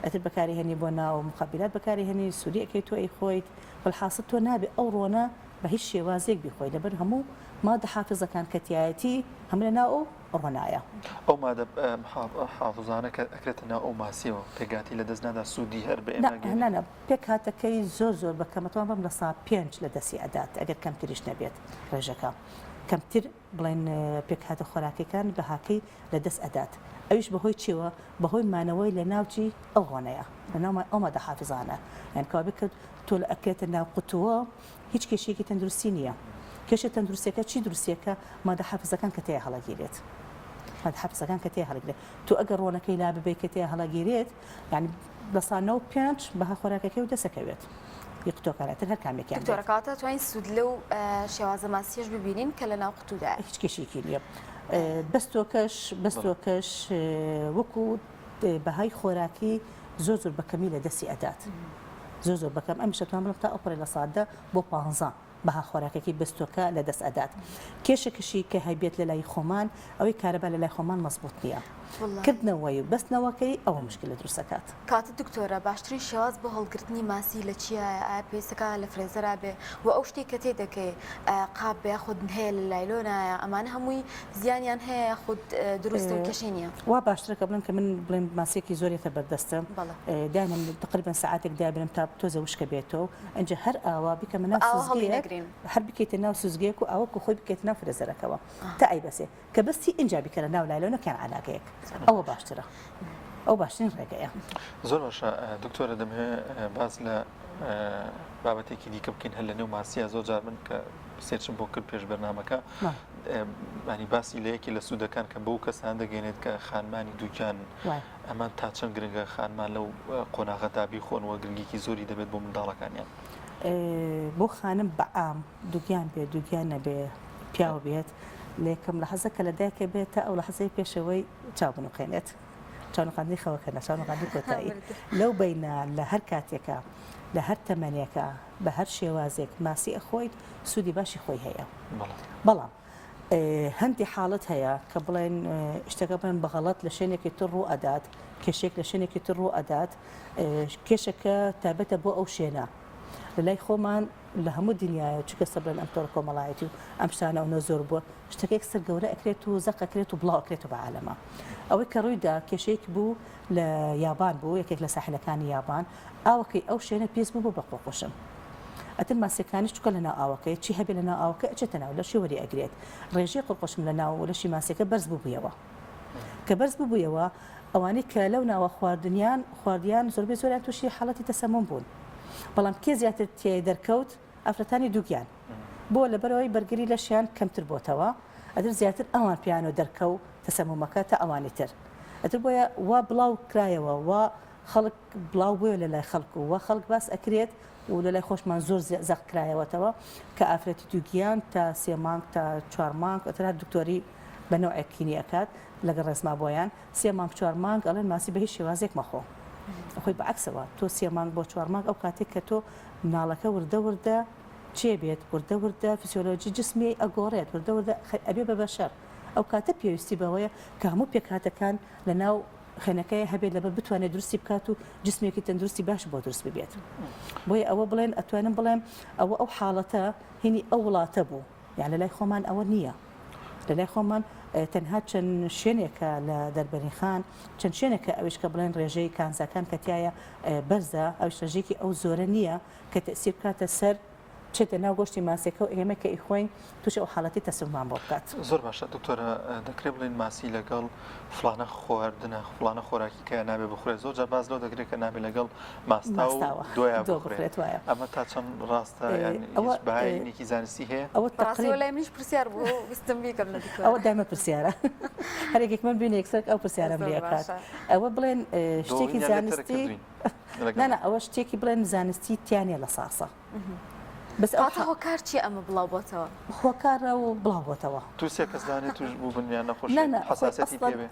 ئەتر بەکاری هەنی بۆ ناو مقابلات بەکاری هەنی سووریەکەی تۆ ئەی خۆیت بەڵحاصل تۆ نابێ ئەو ڕۆنە بە هیچ شێوازێک بیخۆی لەبەر هەموو مادە حافزەکان کەتیایەتی هەم لە ناو ئەو ڕۆنایە ئەو مادە حافزانە کە ئەکرێتە ناو ئەو ماسیەوە پێگاتی لە دەست نادا سوودی هەر بە ئێمە پێک هاتەکەی زۆر بەکەمەتوان بم لە سا 5 لە دەستی ئەدات ئەگەر کەمتریش نەبێت ڕێژەکە کەمتر بڵێن پێک هاتە خۆراکەکان بەهاکەی لە دەست ئەدات ئەویش بەهۆی چیوە بەهۆی مانەوەی لە ناوچی ئەو ڕۆنەیە لە ناو ئەو مادە حافزانە یان کابێت کە تۆ لە ئەکرێتە ناو قوتووە هیچ کێشێکی تەندروستی نییە کێشە تەندروستیەکە چی دروستیەکە مادە حافزەکان کە تێ هەڵەگیرێت مادە حافزەکان کە تێ هەڵەگیرێت تو ئەگەر ڕۆنەکەی لا ببێ کە تێ هەڵەگیرێت یعنی بەسانە و 5 بەها خۆراکەکەی و دەسەکەوێت یەقتۆکاراتر هەر کامێکیان دکتۆرەکاتە توانین سوود لەو شێوازە ماسیەش ببینین کە لە ناو قوتوودا هیچ کێشێکی نییە بەستۆکەش وەکو بەهای خۆراکی زۆر بەکەمی لە دەستی ئەدات زۆر بەکەم ئەم شتوان بڵم تا ئەوپەڕی لە سادە بۆ 15 بەها خۆراکێکی بستۆکە لە دەست ئەدات کێشێکشی کە هەیبێت لە لای خۆمان ئەوەی کارەبا لە لای خۆمان مەزبوط نییە کردنەوەی و بەستنەوەکەی ئەوە مشکل لە دروستەکات کاتە دکتۆرە باشترین شێواز بۆ هەڵگرتنی ماسی لە چیە پێویستەکە لە فرێزەرا بێ و ئەو شتێک کە تێدەکەی قاب بێ خود هەیە لە لایلۆنایە ئەمانە هەمووی زیانیان هەیە خود دروستە و کێشەی نییە وا باشترە کە بڵێن کە من بڵێم ماسێکی زۆرێتە بەردەستم دایم تقریبا ساعتێک دابێنم تا تۆزە وشکە بێتەوە ئەنجە هەر ئاوا بیکەمە ناو سوزگەیەک هەر بکەیتە ناو سوزگەیەک و ئەوە کە خۆی بکەیت ناو فرێزەرەکەەوە تا ئەی بەسێ کە بەستی ئینجا بیکە لە ناو لایلۆنەکان علاقەیەک ئەوە باشترە ئەو باشترین ڕێگەیە زۆر باشە دکتۆرە دەمهێ باز لە بابەتێکی دیکە بکەین هەر لە نێو ماسیە زۆر جار من کە سێچم بۆ کرد پێش بەرنامەکە ینی باسی لە یەکی لە سوودەکان کە بەو کەسان دەگەێنێت کە خانمانی دووکیان ئەمان تا چەند گرنگە خانمان لەو قۆناغەدا بیخۆنەوە گرنگێکی زۆری دەبێت بۆ منداڵەکانیان بۆ خانم بەعام دووگیان بێ دووگیان نەبێ پیاوە بێت لێکم لە حەزە کە لەدایکە بێتە ئەو لە حەزەی پێشەوەی چاو بنوقێنێت چاونقاندی خەوەکەنە چاونقاندی کۆتایی لەو بینە لە هەر کاتێکە لە هەر تەمەنێکە بە هەر شێوازێک ماسی ئەخۆیت سوودی باشی خۆی هەیە بەڵام هەندی حاڵت هەیە کە بڵێن شتەکە بڵێن بەغەڵەت لە شوێنێکی تر ڕوو ئەدات کێشێک لە شوێنێکی تر ڕوو ئەدات کێشەکە تابەتە بۆ ئەو شوێنە لە لای خۆمان لە هەموو دنیاە چکە سەبرن ئەم تۆڕ کۆمەڵایەتی و ئەم شتانە ئەوە زۆر بووە شتێک سەر گەورە ئەکرێت و زەقەکرێت و بڵاوکرێت و بە عالەمە ئەوەی کە ڕوویدا کێشەیەک بوو لە یابان بوو یەکێک لە ساحلەکانی یابان ئاوەکەی ئەو شوێنە پێست بوو بۆ بەقۆقۆشم ئەتر ماسیەکانیش چکە لە ناو ئاوەکەی چی هەبێت لە ناو ئاوەکە ئەچێتە ناو لە شێوەری ئەگرێت ڕێژەی قوڵقۆشم لە ناو لەشی ماسیەکە بەرز بووبوویەوە کە بەرز بووبوویەوە ئەوانەی کە لەو ناوە خواردیان زۆربەی زۆریان تووشی حاڵەتی تەسەمم بوون بەڵام کێ زیاتر تێ دەرکەوت ئافرەتانی دووگیان بۆ لەبەرەوەی بەرگری لەشیان کەمتر بۆتەوە ئەتر زیاتر ئەوان پیانۆ دەرکەو تەسەممەکە تا ئەوانی تر ئەتر بۆیە وا بڵاو کرایەوە وا خەڵک بڵاو بووە لە لای خەڵک و وا خەڵک باس ئەکرێت و لە لای خۆشمان زۆر زەق کرایەوەتەوە کە ئافرەتی دووگیان تا 3 مانگ تا 4 مانگ ئەتر دکتۆری بە نەوعێکینی ئەکات لەگەڵ ڕێزما بۆیان 3 مانگ 4 مانگ ئەڵێن ماسی بە هیچ شێوازێک مەخۆ خۆی بەعکسەوە تۆ 3 مانگ بۆ 4 مانگ ئەو کاتێک کە تۆ مناڵەکە وردە چێ بێت وردە فسیۆلۆجی جسمی ئەگۆڕێت وردە ئەبێ بە بەشەر ئەو کاتە پێویستی بەوەیە کە هەموو پێکهاتەکان لە ناو خێنەکەی هەبێت لەبەر بتوانێت درستی بکات و جسمێکی تەندروستی باش بۆ دروست ببێت بۆیە ئەوە بڵێن ئەتوانم بڵێم ئەوە ئەو حاڵەتە هینی ئەو وڵاتە بوو یان لە لای خۆمان ئەوە نییە لە لای خۆمان تەنها چەند شوێنێکە لە دەربەنیخان چەند شوێنێکە ئەوش کە بڵێن ڕێژەی کانزەکان کەتیایە بەرزە ئەوش ڕێژێکی ئەو زۆرە نییە کە تەسیر بکاتە سەر چێتە ناو گۆشتی ماسیەکە و ئێمە کە ئیخۆین توش ئەو حاڵەتی تەسممان بۆ بکات زۆر باشە دکتۆرە دەکرێت بڵێن ماسی لەگەڵ فلانە خواردنە فلانە خۆراکی کە نابێ بخورێت زۆر جار باز لەو دەگرێت کە نابێت لەگەڵ ماستا و دوایە بخورێت ئەمە تا چەند ڕاستە بەهایەکی زانستی هەیە ئەوە لای منیش پرسیار بوو ویستم بیکەم لە ئەوە دایمە پرسیارە هەرێکێک من بینێک سەر ئەو پرسیارم لێ کات ئەوە بڵێن شتێکی زانستی نانە ئەوە شتێکی بڵێن زانستی تیانێ لە ساسە بس هۆکار چی ئەمە بڵاو بۆتەوە هۆکارە و بڵاو بۆتەوە تووسێ کەس دانێت توش بوو بنیان نەخۆش حساسەتی پێبێ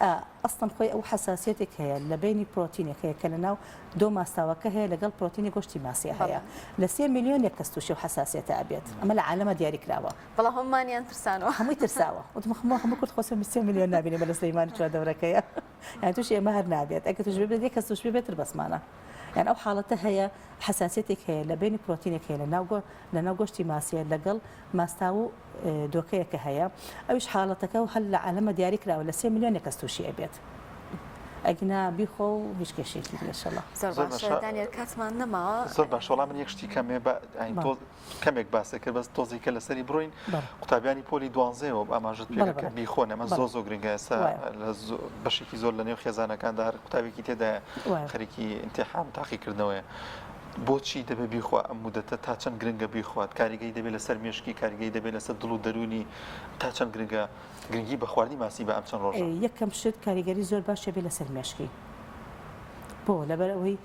ئەستن خۆی ئەو حساسیتێک هەیە لە بینی پرۆتینێک هەیە کە لە ناو دۆ ماستاوەکە هەیە لەگەڵ پرۆتینی گۆشتی ماسیە هەیە لە 3 میلیۆن کەس تووشی و حساسیتە ئەبێت ئەمە لە عالەمە دیاری کراوە بەڵام هەمانیان ترسانەوە هەمووی ترساوە هەموو کورد خۆسە 3 میلیۆن نبینێ بە لە سلەیمانی چوادەورەکەیە یان توش ئێمە هەر نابێت ئەگە توش بێت یەک کەس توش بێتتر بەسمانە یان ئەو حاڵەتە هەیە حساسیتێک هەیە لە بینی پرۆتینێک هەیە لە ناو گۆشتی ماسیە لەگەڵ ماستا و دۆکەیەکە هەیە ئەوش حاڵەتەکە و هەل لە عالەمە دیاری کراوە لە 3 میلیۆن کەس تووشی ئەبێت ئەگنا بیخۆ و هیچ کێشێکی لەشەڵە زۆر باشە دانیێل کاتمان نەماوە زۆر باش وەڵام من یەک شتی کەمێ کەمێک باسە کرد بەس تۆزیکە لەسەری بڕۆین قوتابیانی پۆلی 12ەوە ئاماژت پێەکە بیخۆن ئەمە زۆر گرنگە ئێستا بەشێکی زۆر لە نێو خێزانەکاندا هەر قوتابێکی تێدا خەریکی ئیمتیحان تاقیکردنەوەیە بۆچی دەبێت بیخوا ئەم مودەتە تا چەند گرنگە بیخوات کاریگەی دەبێت لەسەر مێشکی کاریگەی دەبێت لەسەر دڵ و دەرونی تا چەند گرنگی بە خواردنی ماسی بە ئەم چەند ڕۆژە یەکەم شت کاریگەری زۆر باشە بێت لەسەر مێشکی بۆ لەبەر ئەوەی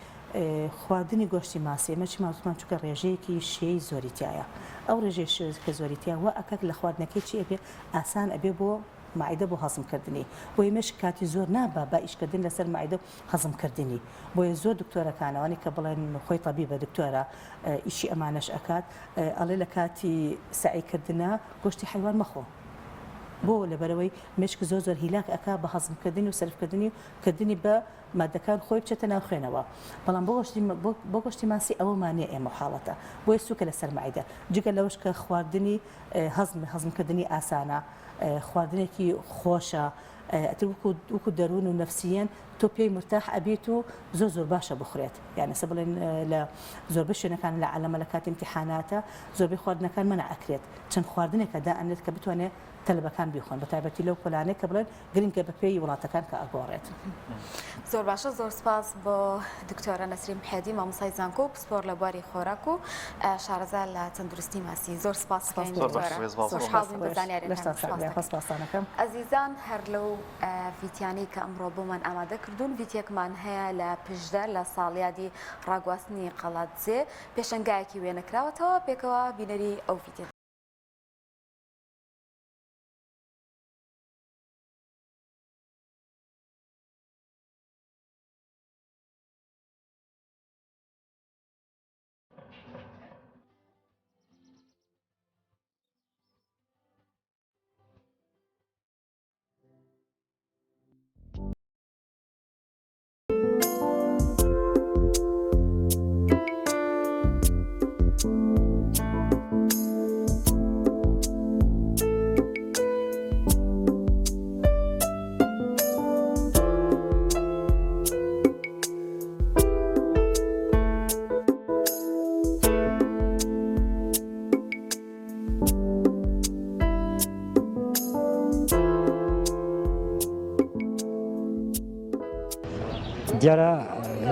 خواردنی گۆشتی ماسی ئێمە چی ماوتمان چووکە ڕێژەیەکی شێی زۆریتیایە ئەو ڕێژەی کە زۆریتیا وە ئەکەک لە خواردنەکەی چی ئەبێ ئاسان ئەبێ بۆ معدە بۆ هەزمکردنی بۆی مێش کاتی زۆر نابە بە ئیشکردن لەسەر معدە هەزمکردنی بۆیە زۆر دکتۆرەکانەوانی کە بڵێن خۆی تەبیبە دکتۆرە ئیشی ئەمانەش ئەکات ئەڵێ لە کاتی سعیکردنە گۆشتی حیوان مەخۆ بۆ لەبەرەوەی مشک زۆر هیلاک ئەکا بە هەزمکردنی و سەرفکردنی و کردنی بە مادەکان خۆی بچێتە ناو خوێنەوە بەڵام بۆ گۆشتی ماسی ئەوە مانیە ئێمە حاڵەتە بۆیە سوکە لە سەرمایدە جگە لەوەش کە خواردنی هەزمکردنی ئاسانە خواردنێکی خۆشە وەکو دەروون و نەفسیەن تۆ پێی مرتاح ئەبێت و زۆر باشە بخورێت یعنی سە بڵێن لە زۆربەی شوێنەکان لە عالەمە لە کاتی امتحاناتە زۆربەی خواردنەکان منە ئەکرێت چەند خواردنێکە دائەنێت کە بتوانێت تەلبەکان بیخۆن بە تایبەتی لەو پلانێک کە بڵێن گرنگکە بە پێی وڵاتەکان کە ئەگۆڕێت زۆر باشە زۆر سپاس بۆ دکتۆرە نەسرین محێدی مامۆستای زانکۆ و پسپۆر لە بواری خۆراک و شارەزا لە تەندروستی ماسی زۆر سپاس خوشحاڵ بووین بە زانیاریتان ئەزیزان هەر لەو ڤیتیانەی کە ئەمڕۆ بۆمان ئامادە کردوون ڤیتیەکمان هەیە لە پشدە لە ساڵیادی ڕاگواستنی قەڵاتجێ پێشەنگایەکی وێنەکراوەتەوە پێکەوە بینەری ئەو ڤیتیە دیارە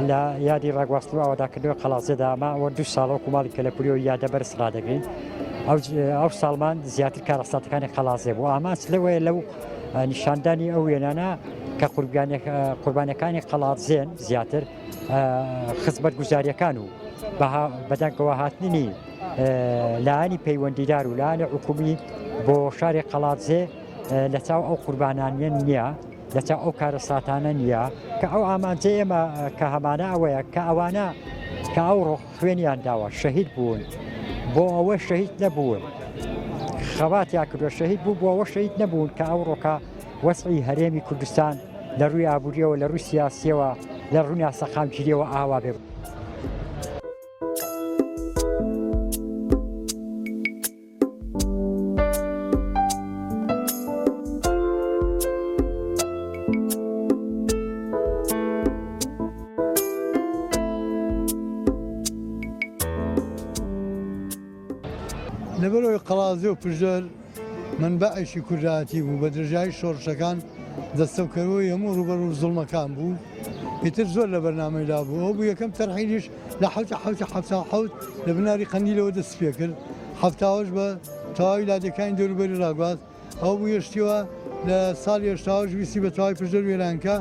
لە یادی ڕاگواستن و ئەوەداکردنەوە قەڵازێدا ئەمە 2 ساڵەوە کوماڵی کە لە پولی و یادە بەرز ڕدەگرین ئەو ساڵمان زیاتر کارەساتەکانی قەڵازێ بوو ئاماس لەوەیە لەو نیشاندانی ئەو وێنانە کە قوربانەکانی قەڵازێن زیاتر خزمەت گوزاریەکان و بەدەنگەوە هاتننی لایەنی پەیوەندیدار و لایەنی حکومی بۆ شاری قەڵازێ لە چاو ئەو قوربانانیان نییە لە چاو ئەو کارەساتانە نییە کە ئەو ئامانجە ئێمە کە هەمانە ئەوەیە کە ئەوانە کە ئەوڕۆ خوێنیان داوە شەهید بوون بۆ ئەوە شەهید نەبوون خەواتیا کردوە شەهید بوو بۆ ئەوە شەهید نەبوون کە ئەوڕۆکە وەسعی هەرێمی کوردستان لە ڕووی ئابووریەوە لە ڕووی سیاسیەوە لە ڕووی یاساقامگیریەوە ئاوا بێ لەبەرەوەی قەڵازێ و پژدەر منبەعێکی کوردایەتی بوو بە درێژایی شۆڕشەکان دەستەوکەرەوەی هەموو ڕوبەر و زوڵمەکان بوو پێتر زۆر لە بەرنامەیدا بوو ئەو بوو یەکەم تەرحیلیش لە حوت لە بناری قەندیلەوە دەست پێ کرد هەفتاوەش بە تەواوی لادەکانی دەوروبەری ڕاگواست ئەو بوو یەشتیوە لە ساڵی هێشتاوەش ویستی بە تەواوی پژدەر وێرانکە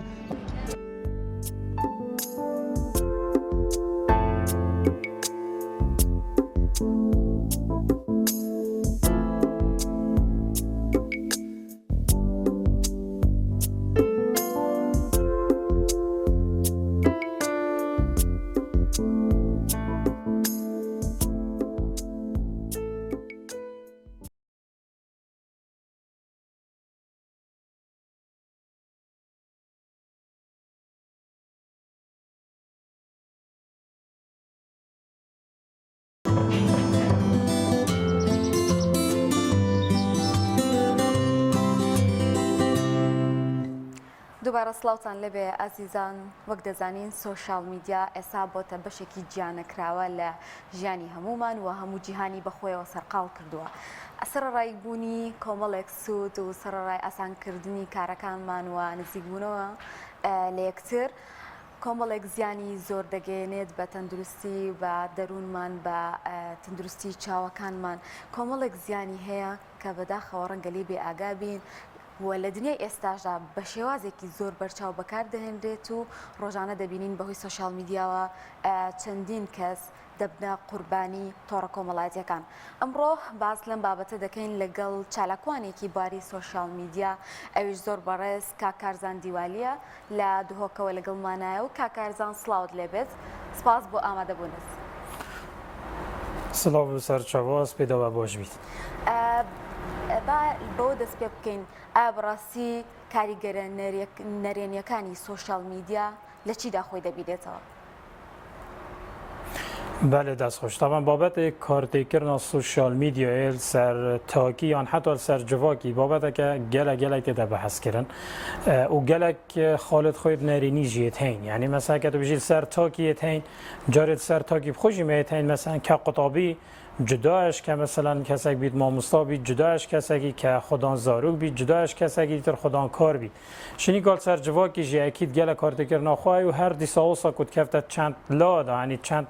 دووبارە سڵاوتان لەبێ ئازیزان وەک دەزانین سۆشال میدیا ئێستا بۆتە بەشێکی گیانەکراوە لە ژیانی هەمومان و هەموو جیهانی بەخۆیەوە سەرقاڵ کردووە سەرڕای بوونی کۆمەڵێک سوود و سەرڕای ئاسانکردنی کارەکانمان و نزیکبوونەوە لە یەکتر کۆمەڵێک زیانی زۆر دەگەێنێت بە تەندروستی بە دەروونمان بە تەندروستی چاوەکانمان کۆمەڵێک زیانی هەیە کە بەداخەوە ڕەنگەلی بێ ئاگا بین و لە دنیای ئێستاشدا بە شێوازێکی زۆر بەرچاو بەکاردەهێنرێت و ڕۆژانە دەبینین بەهۆی سوشال میدیاوە چەندین کەس دەبنە قوربانی تۆڕە کۆمەڵایەتیەکان. ئەمڕۆ باس لەم بابەتە دەکەین لەگەڵ چالاکوانێکی باری سوشال میدیا، ئەویش زۆر بەڕێز کاکارزان دیوالیە لە دهۆکەوە لەگەڵمانایە و کاکارزان سڵاوت لێبێت. سپاس بۆ ئامادەبوونت. سڵاو بەسەر چاواز پێداوا بۆش بیت. با بەوە دەست پێ بکەین ئایا بەڕاستی کاریگەرە نەرێنیەکانی سوشال میدیا لە چیدا خۆی دەبینێتەوە؟ بله دست خوش. طبعا بابت کارتکردن سوشال میدیا سر تاکی یا حتی سر جواکی بابت که گله که بحث کردن و گله که خالد خود نرینی جیت هین، یعنی مثلا که تو بجید سر تاکی هین جارد سر تاکی خوشی میت هین، مثلا که قطابی جداش که مثلا کسی بید ماموستا بید، جداش کسی که خدان زاروک بید، جداش کسی که خدان کار بید. شنی گال سر جواکی جی اکید گله کارتکر نخواهی و هر دیساوسا کد کفت چند لادا، یعنی چند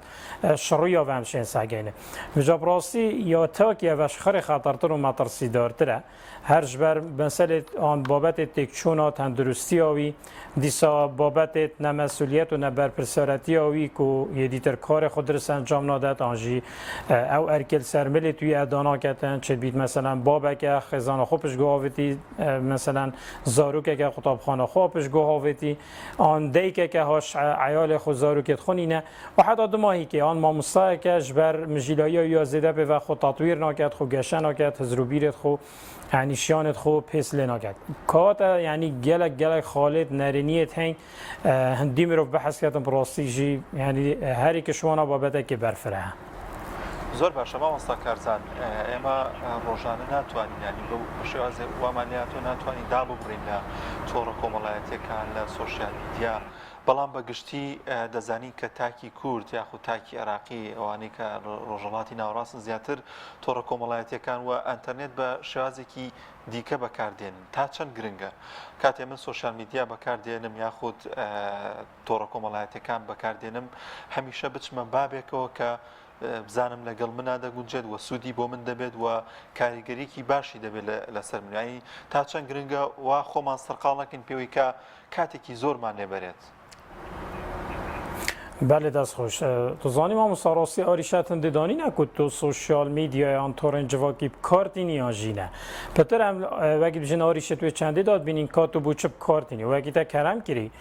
شروعی و همشین سگینه. مجاب راستی یا تاکی وش خر خطرتر و مترسی دارتره. هر جبر مثلا آن بابت تکچونا تندرستی آوی، دیسا بابت نمسئولیت و نبرپرسارتی آوی که یه دیتر کار خود رس انجام نادت آنجی او ارکل سرملی توی ادانا کتن چه بید مثلا بابک خزانه خوبش گوهاوتی، مثلا زاروک که خطابخانه خوبش گوهاوتی، آن دیک که هاش عیال خود زاروکت خونینه و حتی دو ماهی که آن ماموستا که جبر مجیلایی یا زده به و خود تطویر ناکت خود گشن ناکت هزروبیرت خود یعنی شیانت خوب پس لناکت کات یعنی گلک خالد نرینیت هنگ هندی مرو بحث کردم براستی جی یعنی هری که شوانا بابته که برفره زۆر باشە مامۆستا کارزان ئێمە ڕۆژانە ناتوانین ینی بە شێوازێ وامانیاتۆ ناتوانین داببڕین لە تۆڕە کۆمەڵایەتیەکان لە سۆشیال میدیا بەڵام بەگشتی دەزانین کە تاکی کورد یاخود تاکی عێراقی ئەوانەی کە ڕۆژهەڵاتی ناوەڕاستن زیاتر تۆڕە کۆمەڵایەتیەکان و ئەنتەرنێت بە شێوازێکی دیکە بەکاردێنن تا چەند گرنگە کاتێ من سۆشیال میدیا بەکاردێنم یاخود تۆڕە کۆمەڵایەتیەکان بەکاردێنم هەمیشە بچمە بابێکەوە کە بزانم لەگەڵ منە دەگونجێت و سوودی بۆ من دەبێت و کاریگەریکی باشی دەبێت لەسەر منایی تا چەند گرنگە وا خۆمان سەرقاڵ نەکەین پێوەی کە کاتێکی زۆرمان لێبەرێت. بله دست خوش. تو زانی ما مساراسی آریشتن دیدانی نکود تو سوشیال میدیا آن تورن جواکی کارتی نیاجینه. پتر هم وقتی بجن آریشت توی چندی داد بینین کاتو بوچب کارتی نی. وقتی تا کرم کری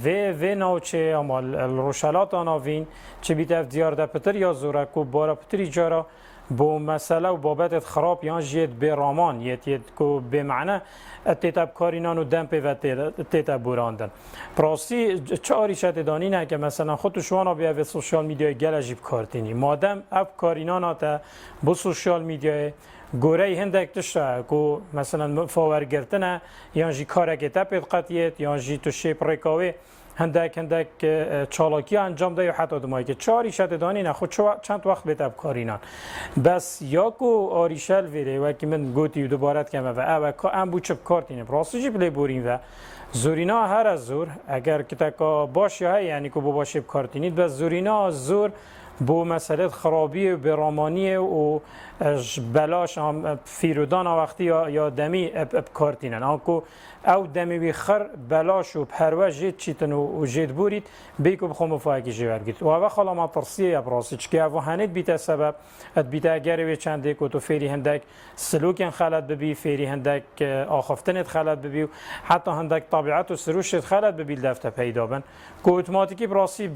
و نوچه اما روشلات آناوین چه بیت دیار ده پتر یا زوره کو بارا پتری جارا بو مسئله و بابت خراب یا جید به رامان یت کو به معنی تیتاب کارینان و دمپ و تیتاب براندن پراسی چه آریشت دانی نه که مثلا خود شوانا بیا به سوشیال میدیا گل جیب کارتینی مادم اف کارینان تا بو سوشیال میدیا گوره هندک تشتا کو مثلا فاورگرتنه یا جی کارک تپید قطیت یا جی تو شیپ رکاوی هندک چالاکی انجام ده یا حتی دمایی که چه آریشت دانی نه خود چند وقت بتاب کارینان بس یا کو آریشل ویره و که من گوتی دوبارت کمه و او ام بو چپ کارتینه راستی جی بلی بورین و زورینا هر از زور اگر که تکا باش یا یعنی که بو باشب کارتینید بس زورینا زور بو مسئله خرابی و برامانی و بلاش هم فیرودان وقتی یا دمی کارتینن آنکو او دمی بی خر بلاش و پروا جید چیتن و جید بورید بیکو بخوام مفاهی جوار گید و اوه خلا ما ترسیه براسی چکه او هنید بیت سبب بیت اگر وی چنده که تو فیری هندک سلوکین خلط ببی فیری هندک آخفتنت خلط ببی و حتی هندک طبیعت و سروشت خلط ببی دفته پیدا بن که اتوماتیکی براسی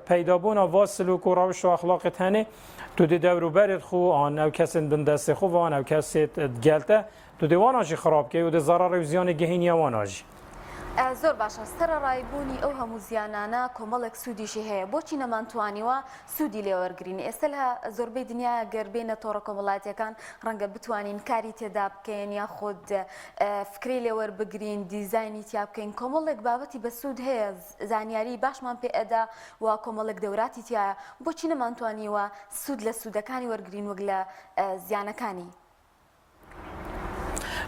پیدا بون و سلوک و روش و اخلاقت هنه تو دی دورو برد خو آن او کسی دست خو و آن او کسی گلته تو دیواناجی خراب که و دی ضرر و زیان گهینی واناجی زۆر باشە سرە ڕایبوونی ئەو هەموو زیانانە کۆمەڵێک سوودیشی هەیە بۆچی نەمانتوانیوە سوودی لێوەرگرین ئێستا لە زۆربەی دنیا گەربێنە تۆڕە کۆمەڵایەتیەکان ڕەنگە بتوانین کاری تێدا بکەین یا خود فکری لێوەربگرین دیزایانی تیا بکەین کۆمەڵێک بابەتی بە سوود هەیە زانیاری باشمان پێ ئەدا و کۆمەڵێک دەوراتی تایە بۆچی نەمانتوانیوە سوود لە سوودەکانی وەرگرین وەک لە زیانەکانی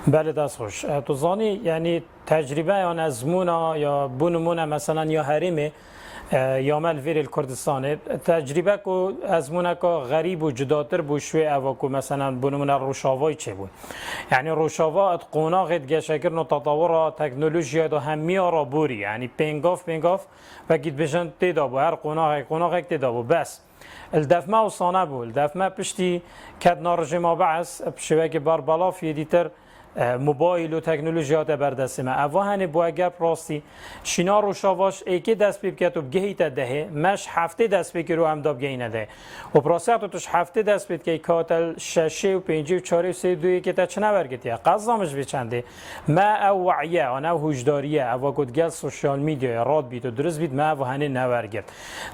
بله دست خوش. تو زانی یعنی تجربه آن از مونا یا بونمونه مثلا یا حریمه یامل ویر الکردستان تجربه کو ازمونه که غریب و جداتر بو شوی اوا کو مثلا بنمونه روشاوای چه بود یعنی روشاوا قوناغ گشکرن و تطور تکنولوژیا دو همی را بوری یعنی پنگاف و گید بجن تیدا بو هر قوناغ تیدا بو بس الدفمه و صانه بو الدفمه پشتی کد نارجما بعث بشوک باربالا فی دیتر موبایل و تکنولوژیات بردستمه اوا هنی بو اگر پراستی شینا رو شاواش ایکی دست بی بکت و بگهی تا دهه مش هفته دست بی که رو هم داب گهی نده و پراسی تو توش هفته دست بید که کاتل ششه و پینجی و چاره و سه دوی که تا چنه برگتیه قضامش بی چنده ما او وعیه آن او هجداریه اوا گود گل سوشال میدیا راد بید و درست بید ما او هنی نورگرد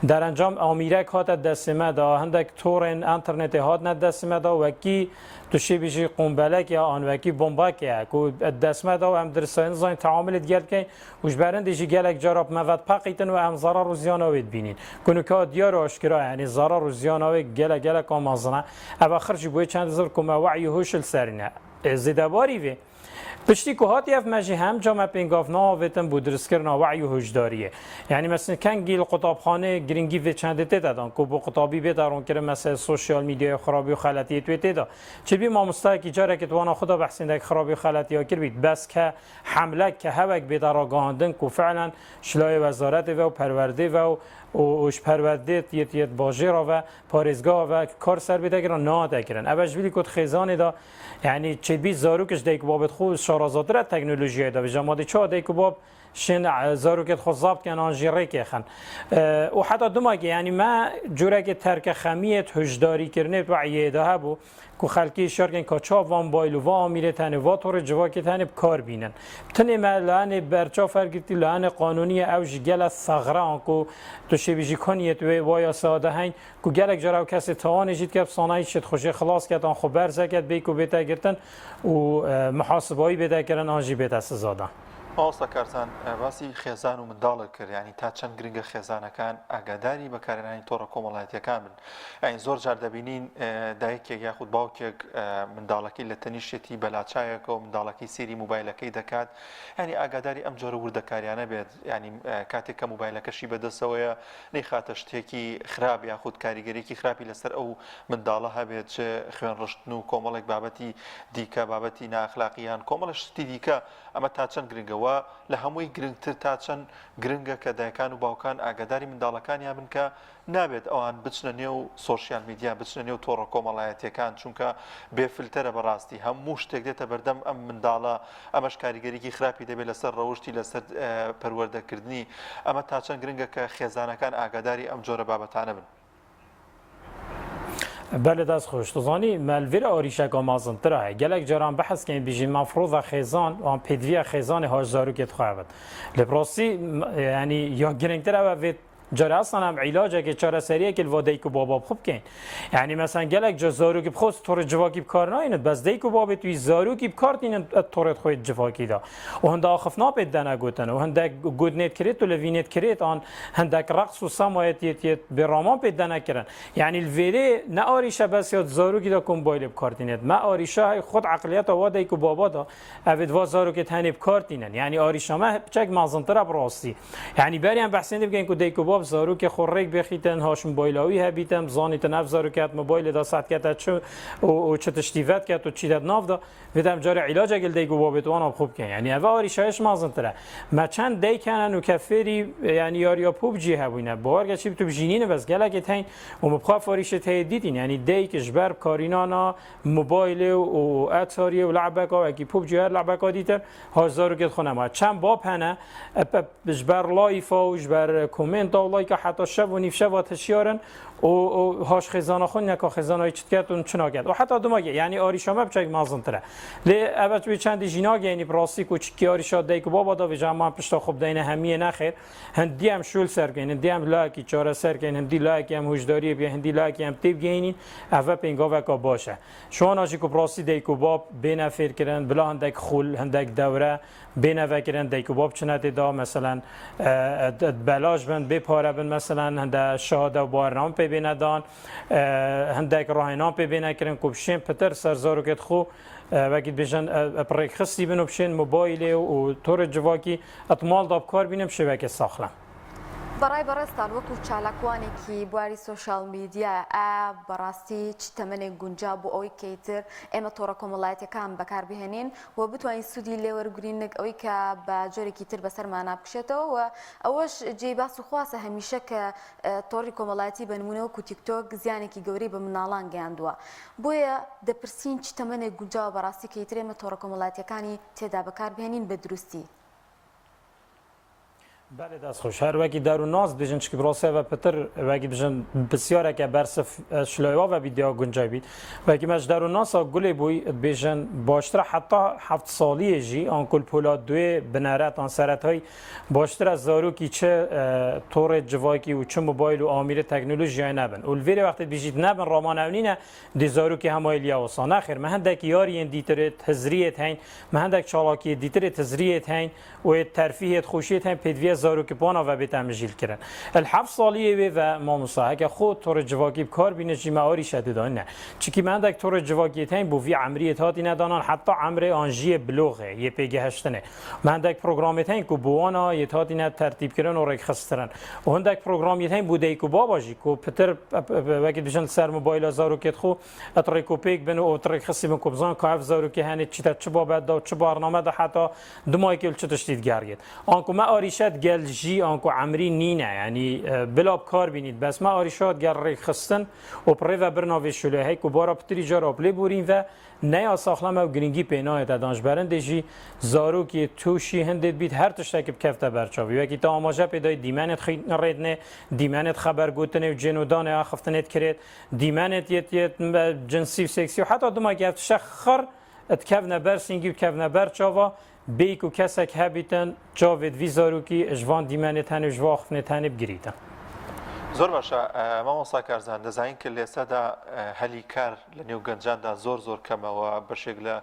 در انجام آمیره کات دستمه دا هندک تورن انترنت هات ندستمه دا وکی توشی بیشی قنبلک یا آن وکی بمبک یا کو دستمه دا و هم درسان زاین تعامل دیگر که وش برند دیجی گلک جراب مواد پاکیتن و هم ضرر و زیان آوید بینین کنو که دیار آشکرا یعنی ضرر و زیان آوید گلک آمازنه اما خرجی بوی چند زر کم وعی هوش السرینه زدباری وی پشتی که هاتی اف مجی هم جامعه پینگاف ناویتن بود درست کردن وعی و هجداریه یعنی مثلا کنگیل قطابخانه گرینگی و چند تدادن که با قطابی بیدارون کرد مثلا سوشیال میدیا خرابی و خلطی توی تدا چه بی ما مستحقی جاره که توانا خدا بحثین دک خرابی و خلطی ها کرد بس که حمله که هوک بیدارا گاهندن که فعلا شلای وزارت و پرورده و اوش پرورده یت باجه را و پارزگاه و کار سر بده گران نه دکرن اوج ویلی کد خزانه دا یعنی چه بی زاروکش دیک بابت خود شارازات را تکنولوژی دا و جماعت چه دیک باب شن زاروکت خود ضبط کن آنجیره که خن و حتی دوماگه یعنی ما جوره که ترک خمیت هجداری کرنه و عیده ها بو که خلکی شرکن کاچا وان بایلو و میره تنه و طور جواکی تنه کار بینن تنه ما لعن برچا فرگیتی لعن قانونی اوج گل ثغره کو تو شبیجی کنیت و ویا ساده هین که گلک جراو کسی توان جید که صنایع شد خوشی خلاص کرد آن خبر زکت بیکو بیتا گرتن و محاسبایی بیتا کردن آنجی بیتا سزاده ئاستا کارزان باسی خێزان و منداڵە کرد ینی تا چەند گرنگە خێزانەکان ئاگاداری بەکارهێنانی تۆڕە کۆمەڵایەتیەکان بن ئەین زۆر جار دەبینین دایکێک یاخود باوکێک منداڵەکەی لە تەنیشتێتی بەلاچایەکە و منداڵەکەی سێری موبایلەکەی دەکات ینی ئاگاداری ئەم جۆرە وردەکاریانە بێت ینی کاتێک کە موبایلەکەشی بەدەستەوەیە نەیخاتە شتێکی خراپ یاخود کاریگەریەکی خراپی لەسەر ئەو منداڵە هەبێت چ خوێن ڕشتن و کۆمەڵێک بابەتی دیکە بابەتی ناخلاقیان کۆمەڵە شتی دیکە ئەمە تا چەند گرنگەوە لە هەمووی گرنگتر تا چەند گرنگە کە دایکان و باوکان ئاگاداری منداڵەکانیان بن کە نابێت ئەوان بچنە نێو سۆشیال میدیا بچنە نێو تۆڕە کۆمەڵایەتیەکان چونکە بێفلتەرە بەڕاستی هەموو شتێک دێتە بەردەم ئەم منداڵە ئەمەش کاریگەریکی خراپی دەبێت لەسەر ڕەوشتی لەسەر پەروەردەکردنی ئەمە تا چەند گرنگە کە خێزانەکان ئاگاداری ئەم جۆرە بابەتانە بن. بله دست خوش توزانی ملویر آریشک آمازن تراه گلک جران بحث که بیشین مفروض خیزان و پدوی خیزان هاجدارو که تخواهد لبراسی یعنی یا گرنگتر و جاره اصلا هم علاجه که چاره سریه که الوا دیکو بابا خوب کن یعنی مثلا گلک جا زارو که بخواست طور جواکی بکار ناینند بس دیکو بابا توی زارو که بکار تینند طورت خوید جواکی دا و هنده آخف ناپید دنه گوتن و هنده گودنیت کرید و لوینیت کرید آن هنده رقص و سمایت به رامان پید دنه کرن یعنی الویره نه آریشه بس یاد زارو که دا کن بایل بکار تینند ما آریشه خود عقلیت و دیکو بابا دا اوید وا زارو که تنه بکار تینند یعنی آریشه ما چک مازنتر براستی یعنی بریم بحثنده بگن که دیکو باب زارو که خورک بخیتن هاش موبایلاوی هبیتم زانیت نف زارو که موبایل دا ساعت که چه و چه تشتیفت که تو چی داد ناف دا ویدم جار علاج اگل دیگو بابت وان خوب کن یعنی اول آریشایش مازن تره ما چند دی کنن و کفری یعنی یاریا پوب جی هبوینه باور چی تو بجینینه بس گلک تین و مبخاف آریشه ته دیدین یعنی دی که جبر کارینانا موبایل و اتاری و لعبک و کی پوب جی هر لعبک دیتر هزارو که خونه ما چند باب هنه جبر لایف و جبر کامنت و که حتی شب و نیف شب و تشیارن و هاش خزانه خون نکا خزانه چت کرد و چنا کرد و حتی دوماگه یعنی آریشامه بچه مازن تره لی اول به چند جیناگه یعنی پراستی کوچکی آریشا دیگه بابا دا و جمع پشت خوب دینه همیه نخیر هندی هم شول سر کنین هندی هم لاکی چاره سر کنین هندی لاکی هم هوشداری بیا هندی لاکی هم تیب گینین اول پینگا وکا باشه شما ناشی کو پراستی دیگه باب بین فیر کردن بلا هندک خول هندک دوره بین وکرن دیگه باب چنات دا مثلا بلاش بند بپاره بند مثلا هند شهاده و بارنامه پی بیندان هندک راهنامه پی بینکرن کوبشین پتر سرزارو کت خو وقتی بیشتر پرک خستی بینو بشین موبایل و طور جواکی اتمال داب کار بینم شبکه ساخلم بەڕای بەڕێستان وەکو چالاکوانێکی بواری سوۆشال میدیا بەڕاستی چ تەمەنێک گونجا بۆ ئەوەی کەیتر ئێمە تۆڕە کۆمەڵایەتەکان بەکاربهێنین و بتوانین سوودی لێوەرگرین نەک ئەوەی کە بە جۆرێکی تر بەسەرمان نابکشێتەوە و ئەوەش جێی باس و خواسە هەمیشە کە تۆڕی کۆمەڵایەتی بە نمونە وەکو تیکتۆک زیانێکی گەورەی بە مناڵان گەیاندووە بۆیە دەپرسین چ تەمەنێک گونجاوە بەڕاستی کەیتر ئێمە تۆڕە کۆمەڵایەتەکانی تێدا بەکاربهێنین بە دروستی. بله دست خوش هر وکی در و ناز بیشن چی براسه و پتر وکی بیشن بسیاره که برسف شلایوا و ویدیو گنجای بید وکی مش در و ناز گلی بوی بیشن باشتر حتی 7 سالیه جی آن کل پولاد دوی بنارت آن سرت های باشتر از زارو کی چه طور جواکی و چه موبایل و آمیر تکنولوژی نبن اولویر وقتی بیشید نبن رامان اونینه دی زارو کی همایلیا وصان آخر مهندک یاری دیتر تزریت هین مهندک چالاکی دیتر تزریت هین و ترفیه خوشیت هین پدوی زارو که پانا و بیت مجیل کردن. الحب سالیه و ما مصاحبه خود طور جواکی کار بینه جمعاری شده دانه. چکی من دک طور جواکی تیم بوی عمریت هاتی ندانن حتی عمر آنجی بلوغه یه پیگه هشتنه. من دک پروگرام تیم کو بوانا یه هاتی ند ترتیب کردن و رک خسترن. و هندک پروگرام تیم بوده کو باباجی کو پتر وقتی بجن سر موبایل زارو کت خو اتریکو پیک بنو اتریک خسی من کوبزان کاف زارو که هنی چی تا چه بابد دا چه برنامه دا حتی دو مایکل چه تشتید گرگید. آنکو ما آریشت گل جی آنکو عمری نینه یعنی بلاب کار بینید بس ما آریشات گر خستن و پره و برنامه شلوه هی که بارا پتری جارا پلی بورین و نه ساخلم و گرینگی پینای دانش برنده جی زارو که توشی هندید بید هر تشتکی بکفته برچاوی و کی تا آماجه پیدای دیمانت خیلی ردنه دیمانت خبر گوتنه و جنودان آخفتنت کرد دیمانت یت جنسی و سکسی و حتی دو ما گفت شخر اتکفنه بر سینگی کفنه برچاوا بیک و کسک هبیتن جاوید ویزارو کی اجوان دیمانت هن اجوا خفنت هن بگیریتن. زۆر باشە مامۆستا کارزان دەزانین کە لێسەدا هەلی کار لە نێو گەنجاندا زۆر کەمەوە بەشێک لە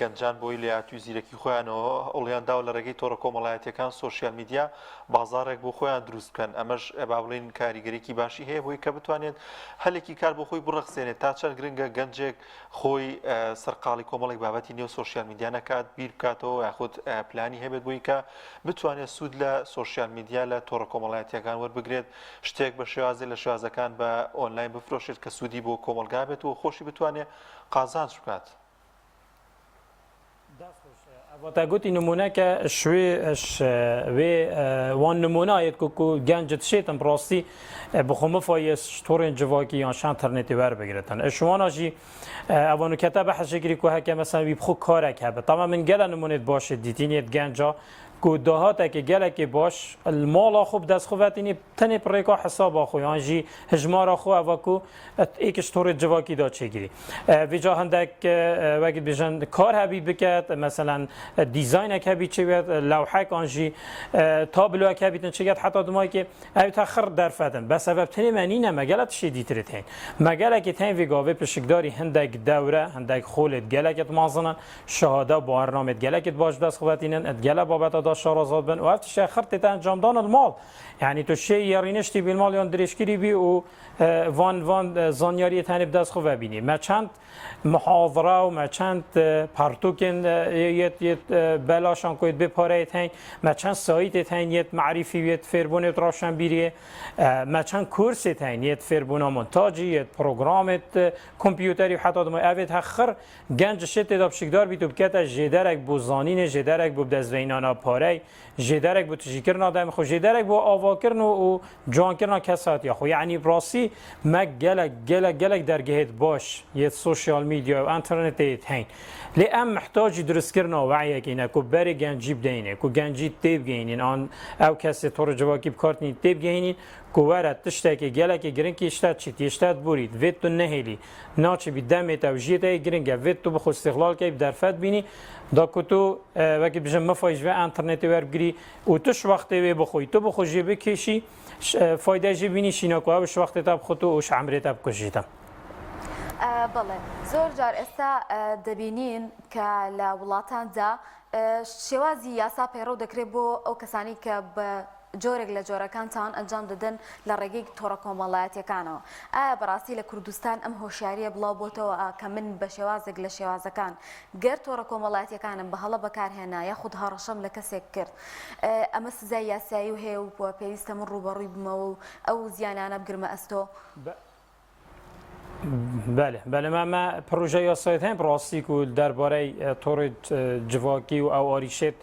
گەنجان بۆی لە یاتوی زیرەکی خۆیانەوە ئەوڵیانداوە لە ڕێگەی تۆڕە کۆمەڵایەتیەکان سۆشیال میدیا بازارێک بۆ خۆیان دروست بکەن ئەمەش با بڵێن کاریگەریکی باشی هەیە بۆی کە بتوانێت هەلێکی کار بۆ خۆی بڕەخسێنێت تا چەند گرنگە گەنجێک خۆی سەرقاڵی کۆمەڵێک بابەتی نێو سۆشیال میدیا نەکات بیر بکاتەوە یاخود پلانی هەبێت بۆی کە بتوانێت سوود لە سۆشیال میدیا لە تۆڕە کۆمەڵایەتیەکان وەربگرێت شتێک بە شێوازی لە شێوازەکان بە ئۆنلاین بفرۆشێت کە سوودی بۆ کۆمەلگا بێت و خۆشی بتوانێت قازانج بکات. تا گوتی نمونه که شویش و وان نمونه اید که گنجت شیطن براستی بخومه فایش طورین جواکی یا شانترنتی ور بگیرتن شوانا جی اوانو کتاب حشگیری که هکه مثلا بی بخو کاره که طبعا من گله نمونه باشه دیتینیت گنجا کو دهات که گله که باش المال خوب دست خوبتینی تنی پریکا حساب آخو یعنی هجمار آخو اوکو ایکش طور جواکی دا چگیری ویجا هندک وقت بیشن کار هبی بکت مثلا دیزاین هبی چه بیاد لوحه کانجی تابلو هبی تن چگید حتی دمایی که اوی تاخر در فتن بس سبب تنی منی نه مگلت شدی ترتین مگلت که تن ویگاوه پشکداری هندک دوره هندک خولت گلکت مازنن شهاده برنامه گلکت باش دست خوبتینن ادگله بابت شارازاد بن و افتش خرطت انجام دان المال يعني تو شيء يرينشتي بالمال يندريشكري بي و وان زانياري تاني بداس خو ببيني ما چند محاضره و ما چند پارتوکن یت بلاشان کوید بپاره تین ما چند سایت تین یت معرفی یت فربون راشن بیریه ما چند کورس تین یت فربونا مونتاژی یت پروگرامت کامپیوتری حتی دم اوید اخر گنج شت داب شکدار بیتو بکت جدرک بوزانین جدرک بو دزوینانا پاره جدرک بو تشکر نادم خو جدرک بو آواکرن و جان کرنا کسات یا خو یعنی براسی ما گلک درگهت باش یت سوشیال میدیا و انترنت هین لی ام محتاج درست کردن وعیه که اینا کو بری گنجی بدینه کو گنجی تیب گینین آن او کسی طور جواکی بکارتنی تیب گینین کو ورد تشتکی گلکی گرنگ کی اشتاد چی تیشتاد بورید وید تو نهیلی ناچی بی دمت او جیت گرنگ وید تو بخو استقلال کی بدرفت بینی دا کو تو وقتی بجم مفایج و انترنت ور بگیری و توش وقتی و بخوی تو بخو جی بکشی فایده جی بینی شینا کو اوش وقتی تاب خودتو اوش عمری تاب کشیدم بەڵێ زۆر جار ئێستا دەبینین کە لە وڵاتاندا شێوازی یاسا پەیڕەو دەکرێت بۆ ئەو کەسانی کە بە جۆرێک لە جۆرەکانتان ئەنجام دەدەن لە ڕێگەی تۆڕە کۆمەڵایەتیەکانەوە ئایا بەڕاستی لە کوردستان ئەم هۆشیاریە بڵاو بۆتەوە کە من بە شێوازێک لە شێوازەکان گەر تۆڕە کۆمەڵایەتیەکانم بە هەڵە بەکارهێنا یاخود هەڕەشەم لە کەسێک کرد ئەمە سزای یاسایی و هەیە و پێویستە من ڕوبەڕووی بمەوە و ئەو زیانانە بگرمە ئەستۆ بله ما پروژه یاسایت هم راستی که درباره طور جواکی و او آریشت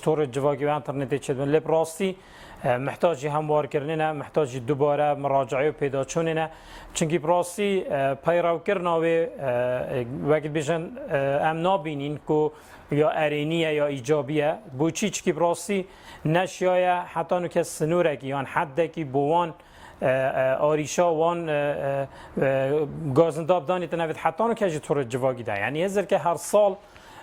طور جواکی و اینترنتی چه لب راستی محتاجی هموار کردنه محتاجی دوباره مراجعه و پیدا چوننه چونکی راستی پیرو کردن و وقت بیشن ام نابینین که یا ارینیه یا ایجابیه بو چیچ که راستی نشیایه حتی نو که سنوره که یان حده که بوان آریشا وان گازنداب دانی تنوید حتی نو که طور جواکی ده یعنی هزر که هر سال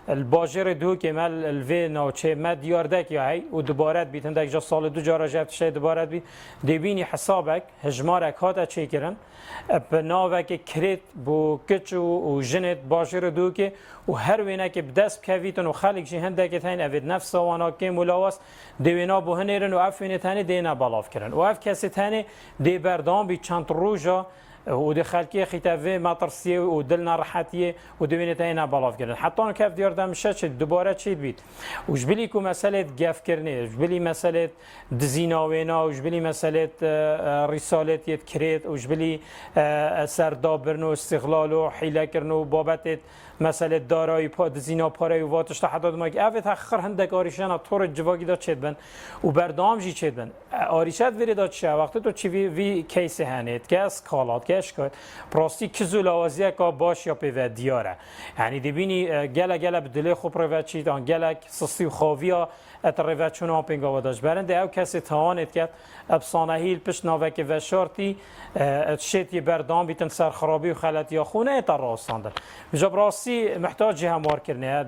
الباجر دو که مال الوی ناچه ما دیارده که هی و دوباره بیتن دک جا سال دو جارا جفت شه دوباره بی دبینی حسابک هجمارک هات چه کرن بناوک کرد بو کچ و جنت باجر دو که و هر وینا که بدست کویتن و خالق جهنده که تین اوید نفس وانا که ملاواس دوینا بو هنرن و افینه تنه دینا بالاف کرن و اف کسی تنه دی بردام بی چند روزا و خلقی خطابه مطرسیه و دلنا راحتیه و دوینه تاینا بالاف کردن حتی اون کف دیاردم شد دوباره چید بید وش بلی کو مسئله گف کردنه وش بلی مسئله دزیناوینا وش بلی مسئله رسالتیت کرد وش بلی سردابرن و استقلال و حیله کردن و بابت مسئله دارایی دزینا پاره و واتش تا حداد ما که اوت آخر هندک آریشان طور جواگی داد چید بن و بردام جی چید بن آریشات وری داد چه وقتی تو چی وی کیس هنید که از کالات که اشکال پراستی کزول آوازیه که باش یا پیو دیاره یعنی دبینی گله بدله خوب رو چید آن گله سستی و خوابیا اتروت چون آپینگا و داشت برنده او کسی توانید کرد افسانه هیل پشت ناوک و شرطی شیطی بردام بیتن سرخرابی و خلطی خونه ایتا راستاندن بجاب راستی محتاجی هموار کرنه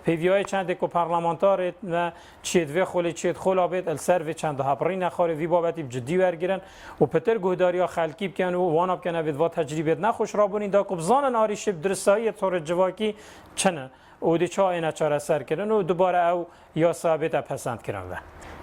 پیویای چند که پارلمانتار و چید و خولی چید خولا بیت السر و چند هپری نخواره وی بابتی بجدی ورگیرن و پتر گهداریا خلکی بکن و واناب کنه بید و تجریبیت نخوش را بونین دا کبزان ناریش بدرسایی طور جواکی چنه و دی چا اینا چاره سر کردن و دوباره او یا ثابت پسند کردن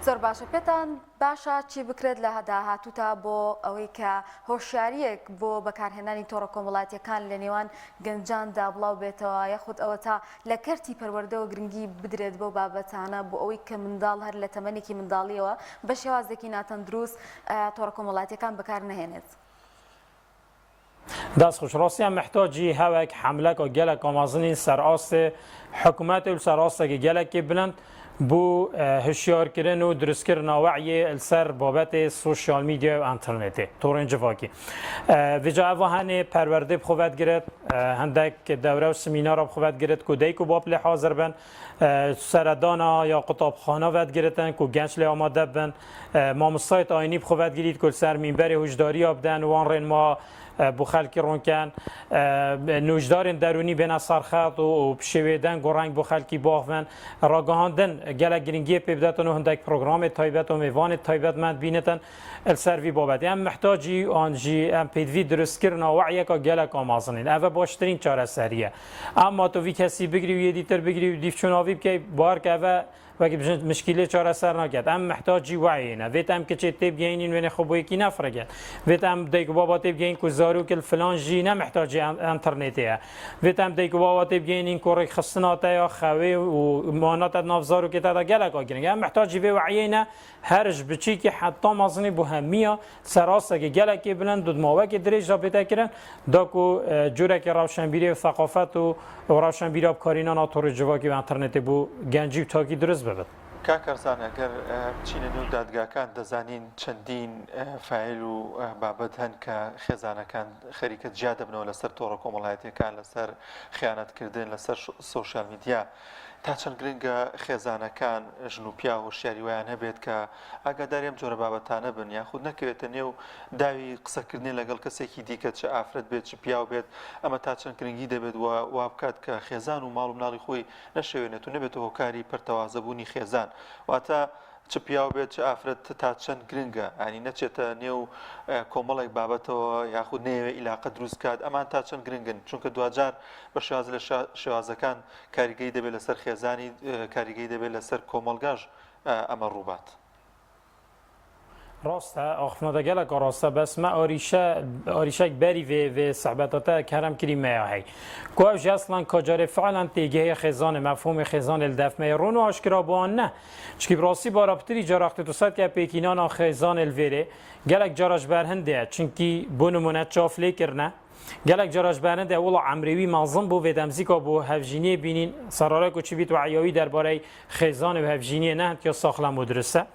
زۆر باشە پێتان باشە چی بکرێت لە هەداهاتووتا بۆ ئەوەی کە هۆشیاریەک بۆ بەکارهێنانی تۆڕە کۆمەڵایەتیەکان لە نێوان گەنجاندا بڵاو بێتەوە یاخود ئەوە تا لە کەرتی پەروەردەوە گرنگی بدرێت بۆ بابەتانە بۆ ئەوەی کە منداڵ هەر لە تەمەنێکی منداڵیەوە بە شێوازێکی ناتەندروست تۆڕە کۆمەڵایەتیەکان بەکار نەهێنێت. دست خوش راستی هم محتاجی هواک حمله که گلک آمازنین سرآست حکومت و سرآست که گلک بلند بو هشیار کردن و درست کردن وعی السر بابت سوشیال میدیا و اینترنتی طور جواکی ویجا اوهانه پرورده بخواد گرد هندک دوره و سمینار بخواد گرد که دیکو باب حاضر بن سردانا یا قطابخانه ود گرتن که گنج لی آماده بن ما مصایت آینی بخواد گرید که سر منبر هشداری آبدن وان رن ما بو خلکی رونکن نوجدار درونی بین سرخط و بشویدن گرنگ بو خلکی باغون راگهاندن گله گرینگی پیبدتن و هندک پروگرام تایبت و میوان تایبت مند بینتن السروی بابت هم محتاجی آنجی هم پیدوی درست کردن وعیه که گله کامازنین اوه باشترین چاره سریه اما تو وی کسی بگیری و یه دیتر بگیری و دیف چوناوی بکی بار که اوه وقتی مشکلی چاره سر نکرد ام محتاجی وعینه ویت ام که چه تیب گینین و نخوبوی کی نفرگه ویت ام دیگه بابا تیب گین که زارو که فلان جی نمحتاجی اینترنتیه ویت ام دیگه بابا تیب گینین که خصناته یا خوی و مانات نافزارو که تا گلک آگیرن ام محتاجی وی وعینه هرج بچی که حتی مازنی بهمیه سراسته که گلکی بلند دود ماوک دریج را پیدا کردن داکو جوره که روشنبیری و ثقافت و روشنبیری آبکارینا ناتور جواکی و اینترنت بو گنجی تاکی درست ببد. کاکەرزان ئەگەر بچینە نێو دادگاکان دەزانین چەندین فایل و بابەت هەن کە خێزانەکان خەریکە جیا دەبنەوە لەسەر تۆڕە کۆمەڵایەتیەکان لەسەر خیانەتکردن لەسەر سۆشیال میدیا تا چەند گرنگە خێزانەکان ژن و پیا و هۆشیاریوایان هەبێت کە ئاگاداری ئەم جۆرە بابەتانە بن یاخود نەکەوێتە نێو داوی قسەکردنی لەگەڵ کەسێکی دیکە چ ئافرەت بێت چ پیا بێت ئەمە تا چەند گرنگی دەبێت وا بکات کە خێزان و ماڵ و مناڵی خۆی نەشێوێنێت و نەبێت هۆکاری پەرتەوازەبوونی خێزان واتە چ پیا بێت چ ئافرەت تا چەند گرنگە ئەنی نەچێتە نێو کۆمەڵێک بابەتەوە یاخود نێوێ ئیلاقە دروست کات ئەمان تا چەند گرنگن چونکە دوجار بە شێواز لە شێوازەکان کاریگەی دەبێت لەسەر خێزانی کاریگەی دەبێت لەسەر کۆمەڵگاش ئەمە ڕووبات. راست آخفنا گله که راسته بس ما آریشه بری و صحبتاته کرم کری میاهی که اوج اصلا کجار فعلا تیگه خزان مفهوم خزان الدف میرون و آشکرا بان نه چکی براستی با رابطری جارخت تو صد که پیکینان خزان الویره گلک جارش برهنده چونکی بونمونه چافلی کرنه گلک جارش برنده اولا عمروی مازن بو و دمزیکا بو هفجینی بینین سراره کو چی بیت وعیاوی درباره خزان و هفجینی نه که ساخلا مدرسه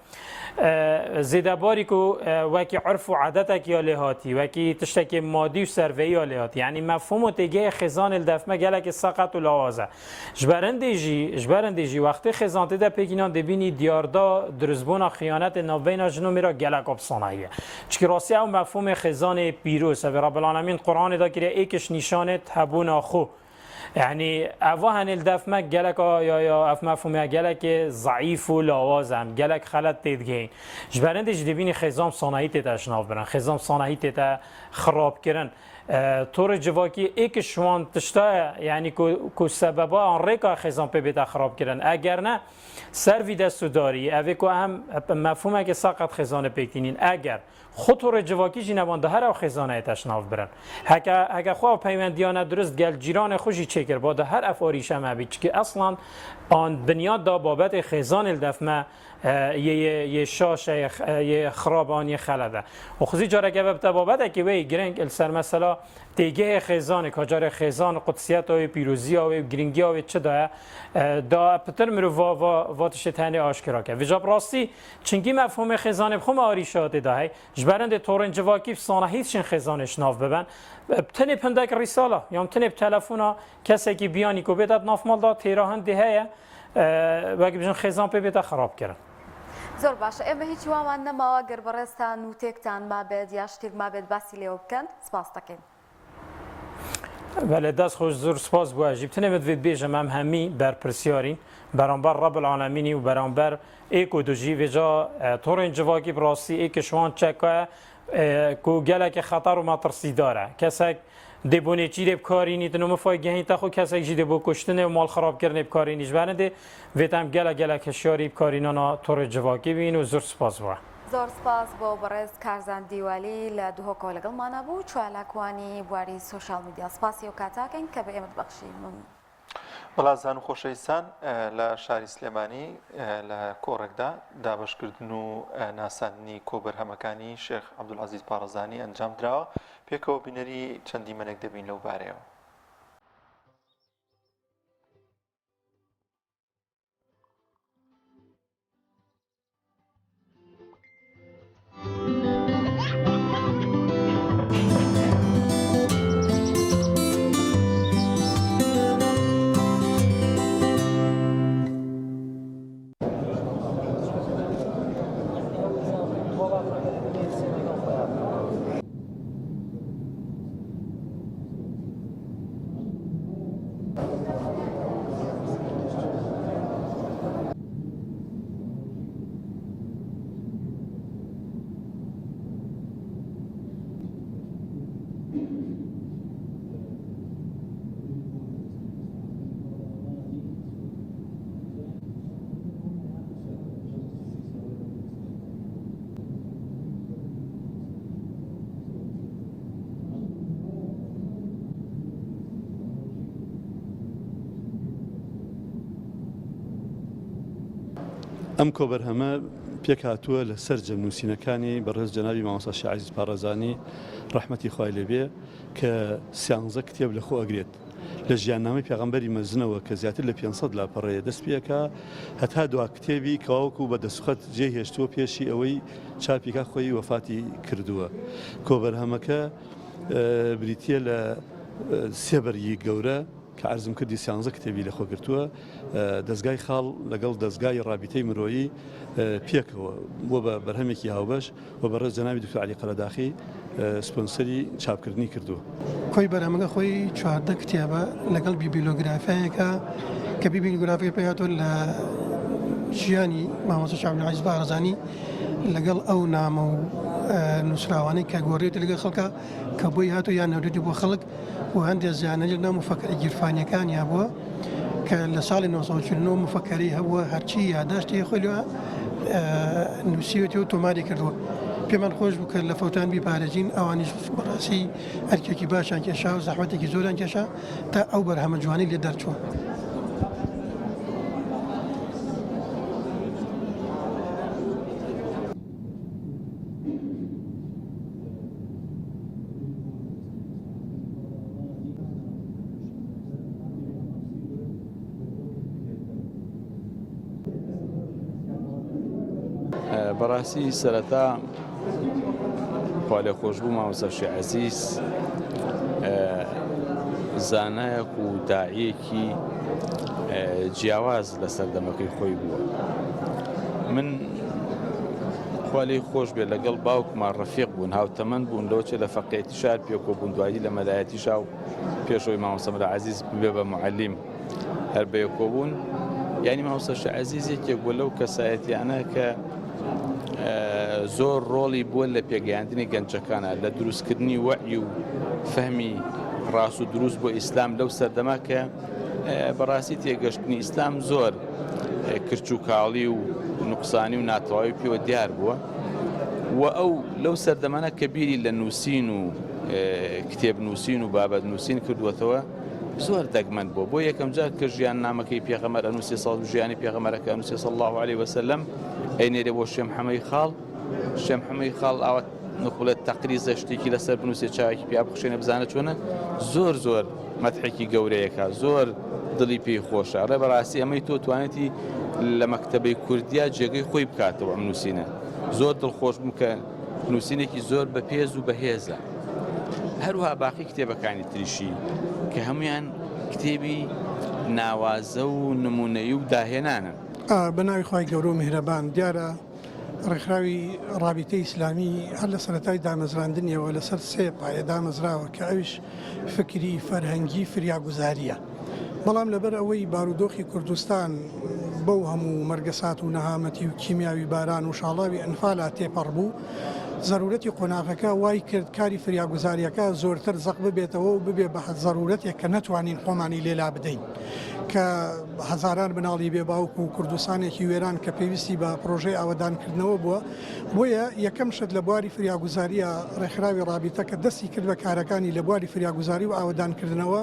زیده باری که وکی عرف و عادت یا لهاتی وکی تشتکی مادی و سروی یا لهاتی یعنی مفهوم و تیگه خزان الدفمه گلک سقط و لوازه جبرنده جی وقتی خزان تده پیگینان دبینی دیاردا درزبون خیانت نوبین جنومی را گلک ابسانایه چکی راستی او مفهوم خزان پیروس و رب العالمین قرآن دا کره ایکش نشانت هبون آخو يعني أفوهن الدفمة جلك يا أف مفهومها جلك ضعيف ولا وازم جلك خلت تدقين جبرند جدبيني خزام صناعي تتشناف برن خزام صناعي تت خراب كرن طور جواکی ایک شوان تشتا یعنی کو سببا آن ریکا خزان پی بیتا خراب کردن اگر نه سروی دستو داری اوی که هم مفهومه که ساقط خزانه پیکتینین اگر خود طور جواکی جی نوانده هر او خزانه تشناف برن هکا خواه پیوندیانه درست گل جیران خوشی چکر باده هر افاریش هم بید که اصلا آن بنیاد دا بابت خزان الدفمه یه شاشه یه خرابان یه خلده و خوزی جاره که ببتا بابته که وی گرنگ السر مثلا تیگه خزان کجار خزان قدسیت و پیروزی و گرنگی و چه دا پتر مرو واتش تنه آشکرا که وجاب راستی چنگی مفهوم خزان بخوم آریشات داهی جبرند تورن جواکی بسانه هیچ خزانش ناف ببن تنه پندک رساله یا تنه تلفونا کسی که بیانی که بداد ناف مال دا تیراهن دهه وقتی بجن خزان پی بیتا خراب کردن زۆر باشە ئێمە هیچ وامان نەماوە گەربەڕێستان و تێکتان مابێت یا شتێک مابێت باسی لێوە بکەن سپاس دەکەین. بله دست خوش زور سپاس بو اجیب تنمت وید بیجم هم همی بر پرسیارین برانبر رب العالمینی و برانبر ایکو دوجی و جا طور جواکی براستی ایک شوان چکه کو گلک خطر و مطرسی داره کسک دبونه چی دب کاری نیت نم فای گهین تا خو کسک جی دبو کشتنه و مال خراب کردن کاری نیش برنده ویتم گله کشیاری کارینانا طور جواکی بین و زور سپاس بو زۆر سپاس بۆ بەڕێز کارزان دیوالی لە دووهۆکەوە لەگەڵمانە بوو چوالەکوانی بواری سوشال میدیا سپاسی و کاتاکەین کە بە ئێمە بەخشی وڵازان و خۆشەویستان لە شاری سلێمانی لە کۆڕێکدا دابشکردن و ناساندنی کۆبەرهەمەکانی شێخ عەبدولعەزیز پارەزانی ئەنجام دراوە پێکەوە بینەری چەندی منێک دەبین لەو بارەیەوە. ئەم کۆبەرهەمە پێک هاتووە لە سەر جەمنووسینەکانی بەڕێز جەنابی مامۆستا شێخ عەزیز پارەزانی ڕەحمەتی خوای لێبێ کە 13 کتێب لەخۆ ئەگرێت لە ژیاننامەی پێغەمبەری مەزنەوە کە زیاتر لە 500 لاپەڕەیە دەست پێکە هەتا دوا کتێبی کەواوەکو بە دەسوخەت جێهێشتووە پێشی ئەوەی چاپیکە خۆی وەفاتی کردووە. کۆبەرهەمەکە بریتیە لە سێ بەرگی گەورە کە عەرزم کردی 13 کتێبی لەخۆ گرتووە دەستگای خاڵ لەگەڵ دەستگای ڕابطەی مرۆیی پێکەوە بۆ بە بەرهەمێکی هاوبەش و بەڕێز جەنابی دکتۆر عەلی قەرەداخی سپۆنسەری چاپکردنی کردووە. خۆی بەرهەمەکە خۆی 14 کتێبە لەگەڵ بیبلیۆگرافیایەکە کە بیبلیۆگرافی پێ هاتووە لە ژیانی مامۆستا شێخ عەبدولعەزیز پارەزانی لەگەڵ ئەو نامە و نووسراوانەی کە گۆڕێتە لەگەڵ خەڵکە کە بۆی هاتوو یان نەودێتی بۆ خەڵک و هەندێک زیانەجر ناو مفەکەری گیرفانیەکانیان بووە کە لە ساڵی 1949 مفەکەری هەبووە هەرچی یادداشتی خۆی لێوە نووسیوەتی و تۆماری کردووە پێمان خۆش بوو کە لە فەوتان بیپارێزین ئەوانیش بەڕاستی هەرکێکی باشیان کێشا و زەحمەتێکی زۆریان کێشا تا ئەو بەرهەمە جوانی لێ دەرچووە. بەڕاستی سەرەتا خوا لێ خۆشبوو مامۆستا عەزیز زانایەک و داعیەکی جیاواز لە سەردەمەکەی خۆی بووە. من خوا لێی خۆش بێت لەگەڵ باوکمان ڕەفیق بوون، هاوتەمەند بوون لەوچێ لە فەقێتی شار پێکۆ بوون، دوایی لە مەلایەتی شاو پێشەوەی مامۆستا عەزیز ببێ بە معەلیم هەر بەیەکۆ بوون. یعنی مامۆستا عەزیز یەکێک بووە لەو کەسایەتیانە کە زۆر ڕۆڵی بووە لە پێگەیاندنی گەنجەکانە لە دروستکردنی وەعی و فەهمی ڕاست و دروست بۆ ئیسلام لەو سەردەما کە بەڕاستی تێگەشتنی ئیسلام زۆر کرچ و کاڵی و نوقسانی و ناتەواوی پێوە دیار بووە و ئەو لەو سەردەمانە کە بیری لە نووسین و کتێب نووسین و بابەت نووسین کردووەتەوە زۆر دەگمەند بووە. بۆ یەکەم جار کە ژیان نامەکەی پێغەمبەر ئەنووسی ژیانی پێغەمبەرەکە ئەنووسی صلی الله علیه وسلم ئەینێرێ بۆ شێم حەمەی خاڵ. شێم حەمەی خاڵ ئاوە نقولێت تەقریزە شتێکی لەسەر بنووسێ چاوێکی پیا بخشێنە بزانە چۆنە زۆر زۆر مەدحێکی گەورەیەکە، زۆر دڵی پێی خۆشە. ڕێ بەڕاستی ئەمەی تۆ توانێتی لە مەکتەبەی کوردیا جێگەی خۆی بکاتەوە ئەم نووسینە. زۆر دڵخۆش بووم کە نووسینێکی زۆر بەپێز و بەهێزە. هەروها باقی کتێبەکانی تریشی کە هەمویان کتێبی ناوازە و نمونەیی و داهێنانن. بە ناوی خوای گەورە و میهرەبان دیارە ڕێکخراوی ڕابطەی ئیسلامی هەر لە سەرەتای دامەزراندنیەوە لەسەر سێ پایە دامەزراوە کە ئەویش فکری فەرهەنگی فریاگوزاریە. بەڵام لەبەر ئەوەی بارودۆخی کوردستان بەو هەموو مەرگەسات و نەهامەتی و کیمیاوی باران و شاڵاوی ئەنفالا تێپەڕ بوو، ضرورەتی قۆناغەکە وای کرد کاری فریاگوزاریەکە زۆرتر زەق ببێتەوە و ببێ بە ضرورەتێک کە نەتوانین خۆمانی لێلا بدەین کە هەزاران بناڵی بێ باوک و کوردستانێکی وێران کە پێویستی بە پرۆژەی ئاوەدانکردنەوە بووە. بۆیە یەکەم شت لە بواری فریاگوزاریە ڕێکخراوی ڕابطە کە دەستی کرد بە کارەکانی لە بواری فریاگوزاری و ئاوەدانکردنەوە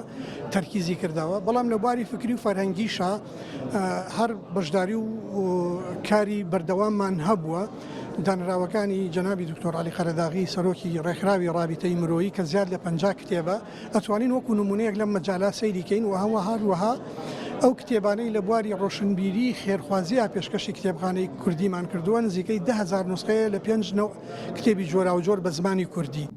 تەرکیزی کردەوە. بەڵام لە بواری فکری و فەرهەنگیشە هەر بەشداری و کاری بەردەواممان هەبووە. دانراوەکانی جەنابی دکتۆر عەلی خەرەداغی سەرۆکی ڕێکخراوی ڕابطەی مرۆیی کە زیاد لە 50 کتێبە ئەتوانین وەکو نمونەیەک لەم مەجالا سەیریکەین و هەروەها ئەو کتێبانەی لە بواری ڕۆشنبیری خێرخوازیە پێشکەشی کتێبخانەی کوردیمان کردووە نزیکەی 10,000 نوسخەیە لە 5 نەوع کتێبی جۆراوجۆر بە زمانی کوردی.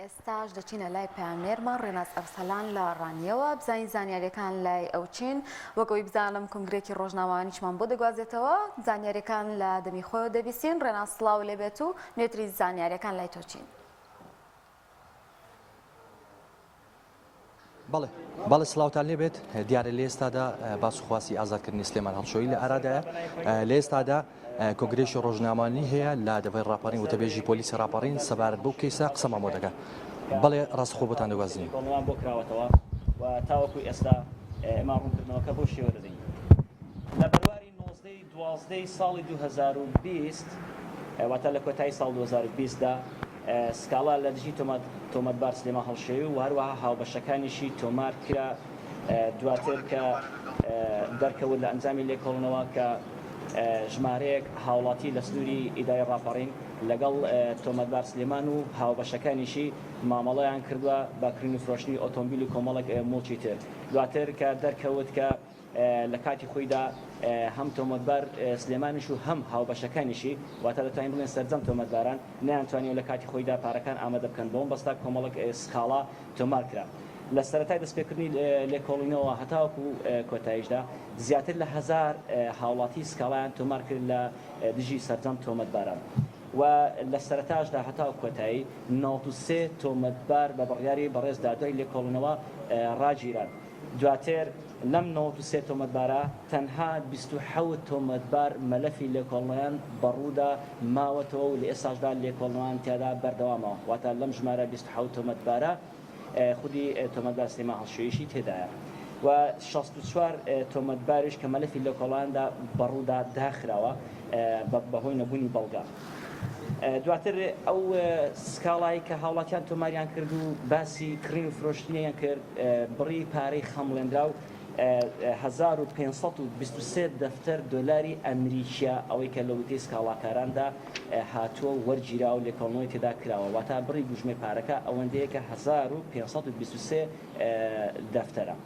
ئێستاش دەچینە لای پامێرمان ڕێناز ئەرسەلان لە ڕانیەوە بزانین زانیاریەکان لای ئەوچین وەکەوەی بزانم کنگرێکی ڕۆژناوانیشمان بۆ دەگوازێتەوە زانیاریەکان لە دەمی خۆی دەبیستین. ڕێناز سڵاو لێبێت و نوێتری زانیاریەکان لای تۆچین. بەڵێ سڵاوتان لێبێت. دیارە لە ئێستادا باسوخواسی ئازادکردنی سلێمان هەڵشۆی لە ئارادایە. لە ئێستادا کۆنگرێکی ڕۆژنامانی هەیە لە دەبەی ڕاپەڕین و تەبێژی پۆلیسی ڕاپەڕین سەبارەت بەو کەیسە قسەمان بۆ دەکات. بەڵێ ڕاستخۆ بۆتان دەگوازین. بۆ کراوەتەوە و تاوەکو ئێستا ئێمە ڕوونکردنەوەکە بۆ شێوە دەدەین. لە بەرواری 12 ساڵی 2020 واتە لە کۆتایی ساڵ 2020دا سکاڵا لە دژی تۆمەتبار سلێمان هەڵشێوی و هەروەها هاوبەشەکانیشی تۆمار کرا دواتر کە دەرکەوت لە ئەنجامی لێکۆڵنەوە کە ژمارەیەک هاوڵاتی لە سنووری ئیدای ڕاپەڕین لەگەڵ تۆمەتبار سلێمان و هاوبەشەکانیشی مامەڵەیان کردووە باکردنی فرۆشتنی ئۆتۆمبیل و کۆمەڵێک مڵکی تر. دواتر کە دەرکەوت کە لە کاتی خۆیدا هەم تۆمەتبار سلێمانیش و هەم هاوبەشەکانیشی واتە دەتوانین بڵێن سەرجەم تۆمەتباران نەیانتوانیەوە لە کاتی خۆیدا پارەکان ئامادە بکەن بۆم بەستا کۆمەڵک سکاڵا تۆمار کرا لە سەرەتای دەستپێکردنی لێکۆڵینەوە هەتاوەکو کۆتاییشدا زیاتر لە 1000 هاوڵاتی سکاڵیان تۆمار کرد لە دژی سەرجەم تۆمەتباران و لە سەرەتاشدا هەتا کۆتایی 93 تۆمەتبار بە بڕیاری بەڕێزدا دوای لێکۆڵینەوە ڕاگیران دواتر لەم 93 تۆمەتبارە تەنها 27 تۆمەتبار مەلەفی لێکۆڵینەوەیان بەڕوودا ماوەتەوە و لە ئێستاشدا لێکۆڵینەوەیان تیادا بەردەوامەوە واتە لەم ژمارە 27 تۆمەتبارە خودی تۆمەتبار سلێمان هەڵشێویشی تێدایە و 64 تۆمەتباریش کە مەلەفی لێکۆڵینەوەیاندا بەڕوودا داخراوە بەهۆی نەبوونی بەڵگا دواتر ئەو سکاڵایی کە هاوڵاتیان تۆماریان کرد و باسی کڕین و فرۆشتنیان کرد بڕی پارەی خەمڵێنرا و 1523 دەفتەر دۆلاری ئەمریکا ئەوەی کە لە وتەی سکاڵاکاراندا هاتووە وەرگیرا و لێکۆڵینەوەی تێدا کراوە واتە بڕی بژمێ پارەکە ئەوەندەیە کە 1523 دەفتەرە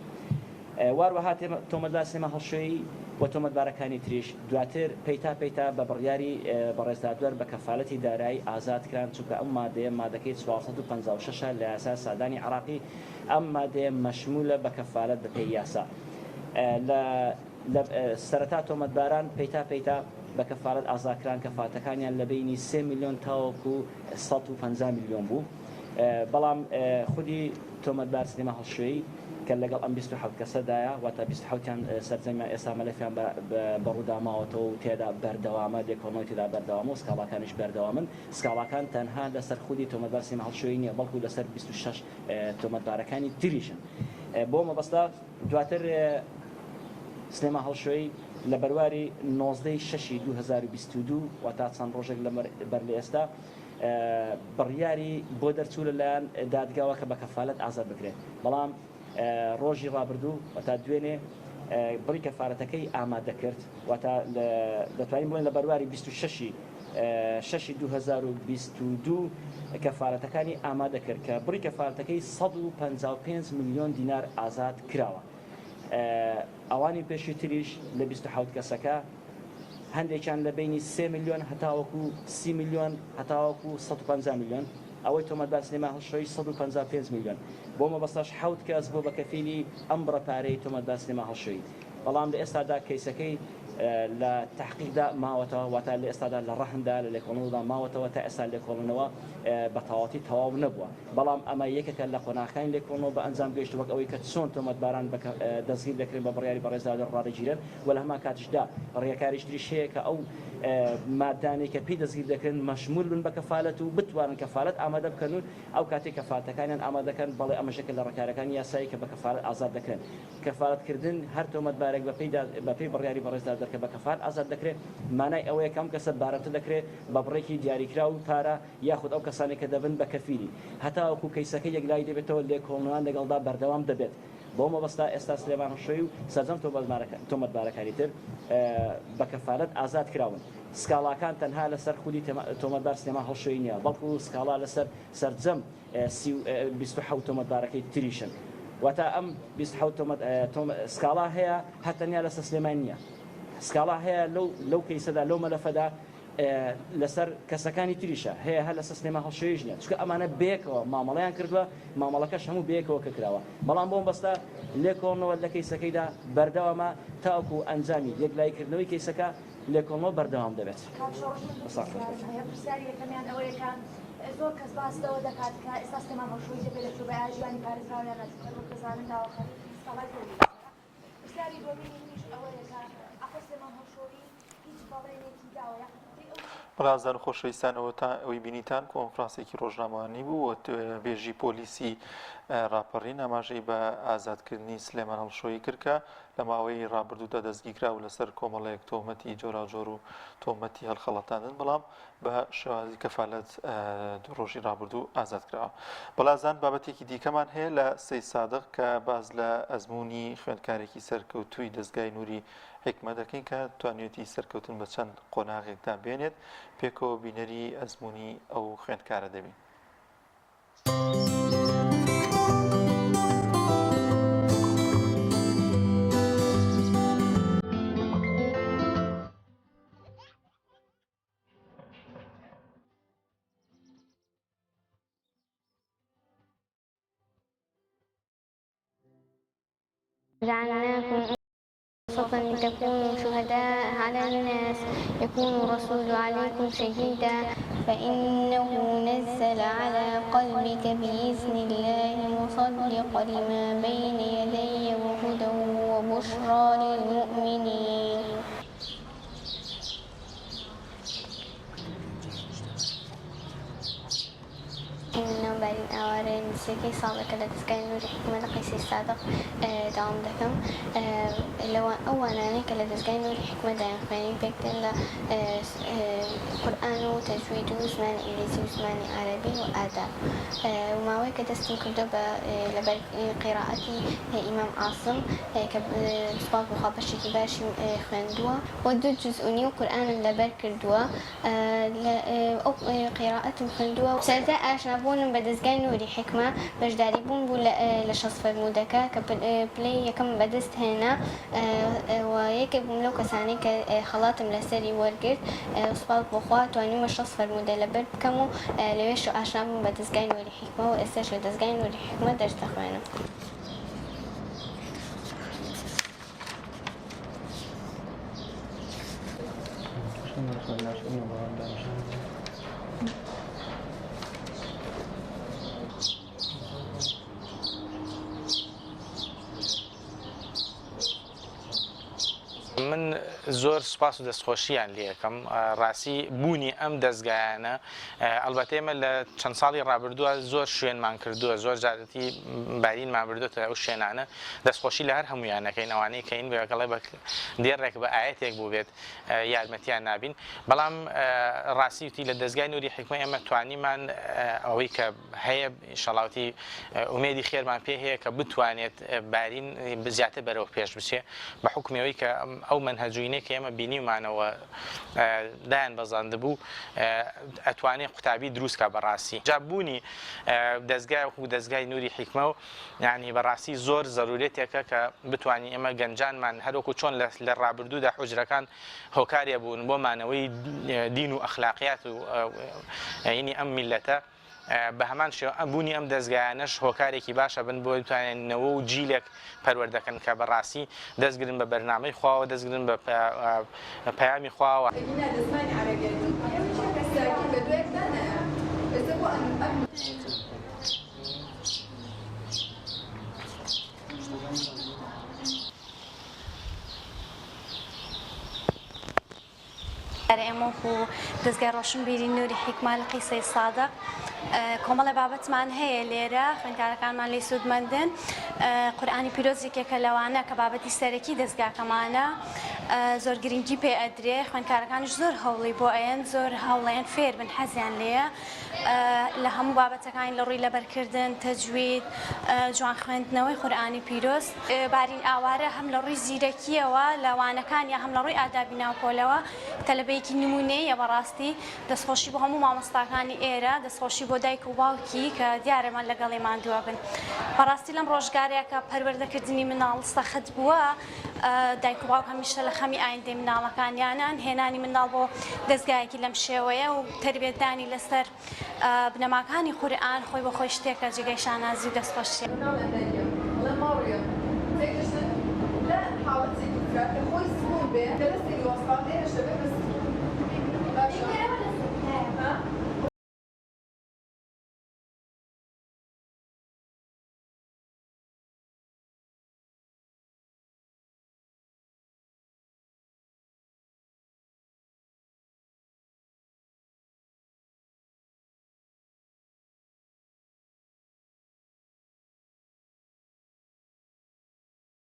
واروەها تۆمەتبار سلێمان هەڵشێوی و تۆمەتبارەکانی تریش دواتر پەیتا بە بڕیاری بەڕێزدادوەر بە کەفالەتی دارایی ئازادکران چونکە ئەم مادەیە مادەکەی 456 لە یاسا سادانی عراقی ئەم مادەیە مەشمولە بە کەفالەت بەپێی یاسا لە سەرەتا تۆمەتباران پەیتا بە کەفالەت ئازادکران کەفالەتەکانیان لە بینی 3 میلیۆن تاوەکو 150 میلیۆن بوو بەڵام خودی تۆمەتبار سلێمان هەڵشێوی کە لەگەڵ ئەم 27 کەسەدایە واتە 27یان سەرجەمیان ئێستا مەلەفیان بەڕووداماوەتەوە و تێدا بەردەوامە لێکۆڵینەوەی تێدا بەردەوامە و سکاڵاکانیش بەردەوامن سکاڵاکان تەنها لەسەر خودی تۆمەتبار سلێمان هەڵشێوی نییە بەڵکو لەسەر 26 تۆمەتبارەکانی تریشن بۆ مەبەستا دواتر سلێمان هەڵشێوی لە بەرواری 19/6/2022 واتا چەند ڕۆژێک بەر لە ئێستا بڕیاری بۆ دەرچوو لەلایەن دادگاوە کە بە کەفالەت ئازاد بکرێت بەڵام ڕۆژی ڕابردوو وتا دوێنێ بڕی کەفالەتەکەی ئامادە کرد واتە دەتوانین بڵێن لە بەرواری 26/6/2022 کەفالەتەکانی ئامادە کرد کە بڕی کەفالەتەکەی 155 میلیۆن دینار ئازاد کراوە ئەوانی پێشی تریش لە 27 کەسەکە هەندێکیان لە بینی 3 میلیۆن هەتاوەکو 30 میلیۆن هەتاوەکو 150 میلیۆن ئەوەی تۆمەتبار سلێمان هەڵشێوی 155 میلیۆن بۆ مەبەستاش 7 کەس بۆ بە کەفیلی ئەم بڕەپارەی تۆمەتبار سلێمان هەڵشێوی بەڵام لە ئێستادا کەیسەکەی لە تحقیقدا ماوەتەوە واتە لە ئێستادا لە ڕەهندا لە لێکۆڵینەوەدا ماوەتەوە تا ئێستا لێکۆڵینەوە بە تەواوەتی تەواو نەبووە بەڵام ئەمە یەکێکە لە قۆناغەکانی لێکۆڵینەوە بە ئەنجام گەیشت وەک ئەوەی کە چۆن تۆمەتباران دەستگیر دەکرێن بە بڕیاری بەڕێزدادوەر ڕادەگیرن و لە هەمان کاتیشدا ڕێکاریش تریش هەیە کە ئەو مادانەی کە پێی دەستگیر دەکرێن مەشمول بن بە کەفالەت و بتوانن کەفالەت ئامادە بکەن و ئەو کاتێک کەفالەتەکانیان ئامادەکەن بەڵێ ئەمەشەکە لە ڕێکاریەکانی یاسایی کە بە کەفالەت ئازاد دەکرێن کەفالەتکردن هەر تۆمەتبارێک بەپێی بڕیاری بەڕێزدادوەر کە بە کەفالەت ئازاد دەکرێت مانای ئەوەیە کەم کەسە بارەتە دەکرێت بە بڕێکی دیاریکرا و پارە یاخود ئەو کەسانی کە دەبن بە کەفیلی هەتاوەکو کەیسەکە یەکلای دەبێتەوە لێکۆڵینەوەیان لەگەڵدا بەردەوام دەبێت بۆ مەبەستا ئێستا سلێمان هەڵشێوی و سەرجەم تۆمەتبارەکانی تر بە کەفالەت ئازاد کراون سکاڵاکان تەنها لەسەر خودی تۆمەتبار سلێمان هەڵشێوی نییە بەڵکو سکاڵا لەسەر سەرجەم 27 تۆمەتبارەکەی تریشن واتە ئەم 27 سکاڵا هەیە هەتەنیا لەسەر سلێمان نییە سکاڵا هەیە لەو کەیسەدا لەو مەلەفەدا لەسەر کەسەکانی تریشە هەیە هە لەسەر سلێمان هەڵشێویش نیە چونکە ئەمانە بێکەوە مامەڵەیان کردووە مامەڵەکەش هەموو بێکەوە کە کراوە بەڵام بۆم بەستا لێکۆڵینەوە لە کەیسەکەیدا بەردەوامە تاوەکو ئەنجامی یەکلایکردنەوەی کەیسەکە لێکۆڵینەوە بەردەوام دەبێت زۆر کەس باستەوە دەکات کە ئێستا سلێمان هەڵشێوی دەبێت لە چوبای ئاژیانی پارێزراویان بزانن داواکاری سەڵای پرسیاری بۆبینیش ئەوەیە کە ئەخۆ سلێمان هەڵشێوی هیچ باڵێنێکی داوە بەڵازان و خۆشەویستانەوە تا ئەوەی بینیتان کۆنفرانسێکی ڕۆژنامەوانی بوو بێژی پۆلیسی راپەڕین ئاماژەی بە ئازادکردنی سلێمان هەڵشێوی کردکە لە ماوەی ڕابردوودا دەستگیرکرا و لەسەر کۆمەڵەیەک تۆمەتی جۆراجۆر و تۆمەتی هەڵخەڵەتاندن بەڵام بە شێوازی کەفالەت ڕۆژی ڕابردوو ئازادکراوە بەڵازان بابەتێکی دیکەمان هەیە لە سەی سادق کە باز لە ئەزمموی خوێندکارێکی سەرکەوتووی دەستگای نووری حکمە دەکەین کە توانێتی سەرکەوتن بە چەند قۆناغێکدا بێنێت پێکەوە بینەری ئەزمموی ئەو خوێندکارە دەبین. جعلناكم وسطا لتكونوا شهداء على الناس يكون الرسول عليكم شهيدا فإنه نزل على قلبك بإذن الله مصدقا لما بين يديه وهدى وبشرى للمؤمنين. إنه بعد الأوارين سكي صادق لدزقين نور حكمة لقيسي الصادق دعم دكم لو أولا نك لدزقين نور حكمة دعم خواني بيكتن قرآن وتجويد وزمان إنجليزي وزمان عربي وآداب وما ويك دستن كردوبة لبر قراءتي إمام عاصم كبسباب مخابشي كباشي خواندوا ودو جزء قرآن لبر كردوا قراءة خواندوا سلتا أشنا بون بدزگای نوری حکمه بجداری بون بول لشخص فرمودکه که پلی یکم بدست هنا و یک بون لو کسانی که خلاطم لسری ورگرد اصفال بخواه توانی و شخص فرموده لبرد کمو لویش و آشنا بون بدزگای نوری حکمه و استش بدزگای نوری حکمه درس تخوانم. من زۆر سپاس و دەستخۆشییان لێ یەکەم ڕاستی بوونی ئەم دەستگایانە ئەلبەتە ئێمە لە چەند ساڵی ڕابردووە زۆر شوێنمان کردووە زۆر جارەتی بارینمان بردوێتە ئەو شوێنانە دەستخۆشی لە هەر هەمویانەکەین ئەوانەی کەین بێگەڵی بە دێڕێک بە ئاەتێک بوو بێت یارمەتیان نابین بەڵام ڕاستی وتی لە دەستگای نوری حکمە ئێمە توانیمان ئەوەی کە هەیە شەڵاوتی ئومێدی خێرمان پێ هەیە کە بتوانێت بارین زیاتر بەرەوە پێش بچێ بە حکمەوەی کە ئەو منهەجوینەی کە ئێمە بینیمانەوە دایان بەزاند بوو ئەتوانێت قوتابی دروستکە بەڕاستی جابوونی دەستگای وەکو دەستگای نوری حکمە و یعنی بەڕاستی زۆر زەرورەتێکە کە بتوانین ئێمە گەنجانمان هەروەکو چۆن لە ڕابردوودا حوجرەکان هۆکارێ بوون بۆ مانەوەی دین و ئەخلاقیات و یعنی ئەم میلەتە بە هەمان شێوە بوونی ئەم دەستگایانەش هۆکارێکی باشە بن بۆ بتوانێنەوە و جیلێک پەروەردەکەن کە بەڕاستی دەستگرن بە بەرنامەی خواوە دەستگرن بە پەیامی خواوە. ئەمە و دەستگای ڕۆشنبیری نوری حکمە لە قیسەی سادق کۆمەڵی بابەتمان هەیە لێرە خوێندکارەکانمان لێ سوودمەندن قورئانی پیرۆزێکێکە لەوانە کە بابەتی سەرەکی دەستگاکەمانە زۆر گرنگی پێ ئەدرێ خوێندکارەکانش زۆر هەوڵی بۆ ئەیەن زۆر هەوڵیان فێر بن حەزیان لێیە لە هەموو بابەتەکانی لە ڕووی لەبەرکردن تەجوید جوان خوێندنەوەی قورئانی پیرۆز بارین ئاوارە هەم لە ڕووی زیرەکیەوە لەوانەکان یا هەم لە ڕووی ئادابی ناوپۆلەوە تەلەبەیەکی نمونەیە بەڕاستی دەستخۆشی بۆ هەموو مامۆستاکانی ئێرە دەستخۆشی بۆ دایک و باوکی کە دیارەمان لەگەڵی ماندووە بن بەڕاستی لەم ڕۆژگارێکە پەروەردەکردنی مناڵ سەخت بووە دایک و باوک هەمیشە لە خەمی ئایندەی مناڵەکانیانان هێنانی مناڵ بۆ دەستگایەکی لەم شێوەیە و تربێتدانی لەسەر بنەماکانی قورئان خۆی بە خۆی شتێکە جێگەی شانازی و دەستخۆشی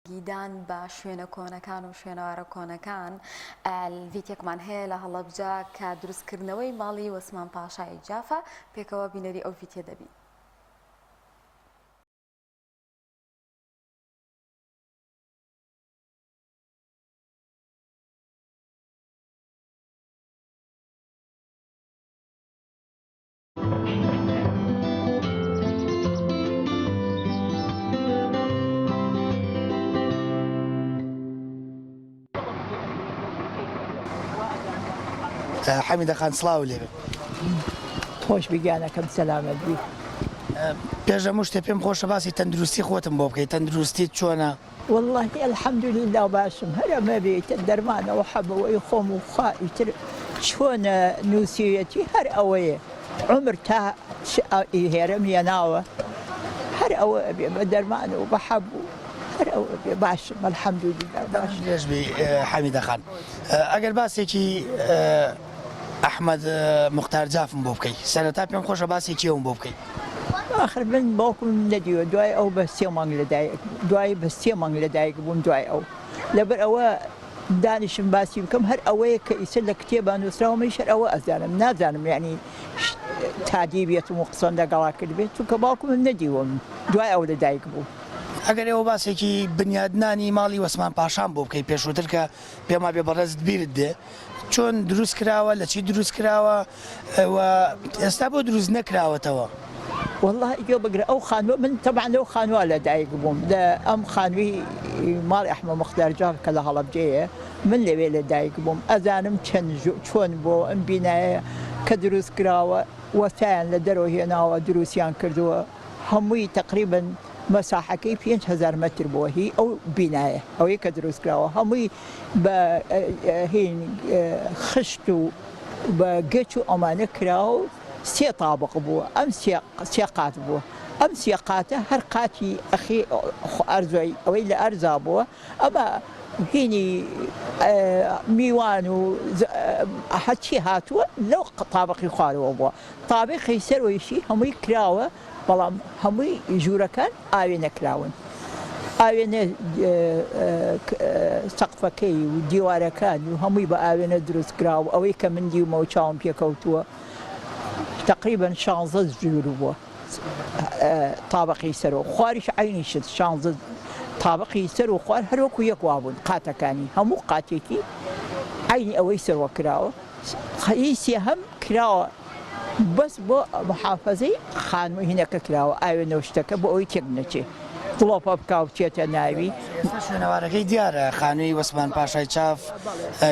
گیدان بە شوێنە کۆنەکان و شوێنەوارە کۆنەکان ڤیدیۆکمان هەیە لە هەڵەبجە کە دروستکردنەوەی ماڵی وەسمان پاشای جافە پێکەوە بینەری ئەو ڤیدیۆ دەبین. حەمیدە خان سڵاو لێ خۆش بگیانەکەم سەلامەت بی پێشەمە شتێ پێم خۆشە باسی تەندروستی خۆتم بۆ بکەیت تەندروستی چۆنە؟ والله الحمد لله باشم هەرە مەبێت دەرمانەوە حەبەوەی خۆم و خائیتر چۆنە نووسیەتی هەر ئەوەیە عمر تا هێرە مێناوە هەر ئەوە ئەبێ بە دەرمانە و بە حەبوو هەر ئەوە بێ باشم الحمد لله باش بێ حەمیدە خان ئەگەر باسێکی ئەحمەد موختار جافم بۆ بکەیت سەرەتا پێم خۆشە باسێکی ئەوم بۆ بکەیت آخر من باوکم نەدیوە دوای ئەو بە 3 مانگ لەدایک دوای بە 3 مانگ لەدایک بووم دوای ئەو لەبەر ئەوە دانیشم باسی بکەم هەر ئەوەیە کە ئیسە لە کتێبان نووسراوەمەی شەر ئەوە ئەزانم نازانم یعنی تادی بێت و قسەن لەگەڵا کرد بێت چونکە باوکم نەدیوەم دوای ئەو لەدایک بوو ئەگەر ئێوە باسێکی بنیادنانی ماڵی وەسمان پاشان بۆ بکەیت پێشووتر کە پێما بێ بەڕێزت بیرت دێ چۆن دروست کراوە لە چی دروست کراوە ئێستا بۆ دروست نەکراوەتەوە والله ئیگە بگرە ئەو خانوە من تەبعا لەو خانووە لەدایک بووم لە ئەم خانووی ماڵی ئەحمەد موختار جاف کە لە هەڵەبجەیە من لەوێ لەدایک بووم ئەزانم چۆن بۆ ئەم بینایە کە دروست کراوە وەسایان لە دەرەوە هێناوە دروستیان کردووە هەمووی تقریبا مەساحەکەی 5,000 متر بووە هی ئەو بینایە ئەوەی کە دروست کراوە هەمووی بە هین خشت و بە گەچ و ئەمانە کراوە 3 طابق بووە ئەم 3 قات بووە ئەم 3 قاتە هەر قاتی ئەخی ئەرزۆی ئەوەی لە ئەرزا بووە ئەمە هینی میوان و هەچی هاتووە لەو طابقی خوارەوە بووە طابقی سەرۆیشی هەمووی کراوە بەڵام هەمووی ژوورەکان ئاوێ نەکراون ئاوێنە سەقفەکەی و دیوارەکان و هەمووی بە ئاوێنە دروست کراوە ئەوەی کە من دیومە و چاوم پێکەوتووە تقریبا 16 ژوور بووە طابقی سەرۆ خواریش عینی شت 16 طابقی سەر و خوار هەروەکو یەکوا بوون قاتەکانی هەموو قاتێکی عینی ئەوەی سەرۆ کراوە خەیسی هەم کراوە بەس بۆ محافەزەی خانووی هینەکە کراوە ئاوێنە شتەکە بۆ ئەوەی تێک نەچێ گڵۆپە بکاو بچێتە ناوی شوێنەوارەکەی دیارە خانووی وەسمان پاشای چاف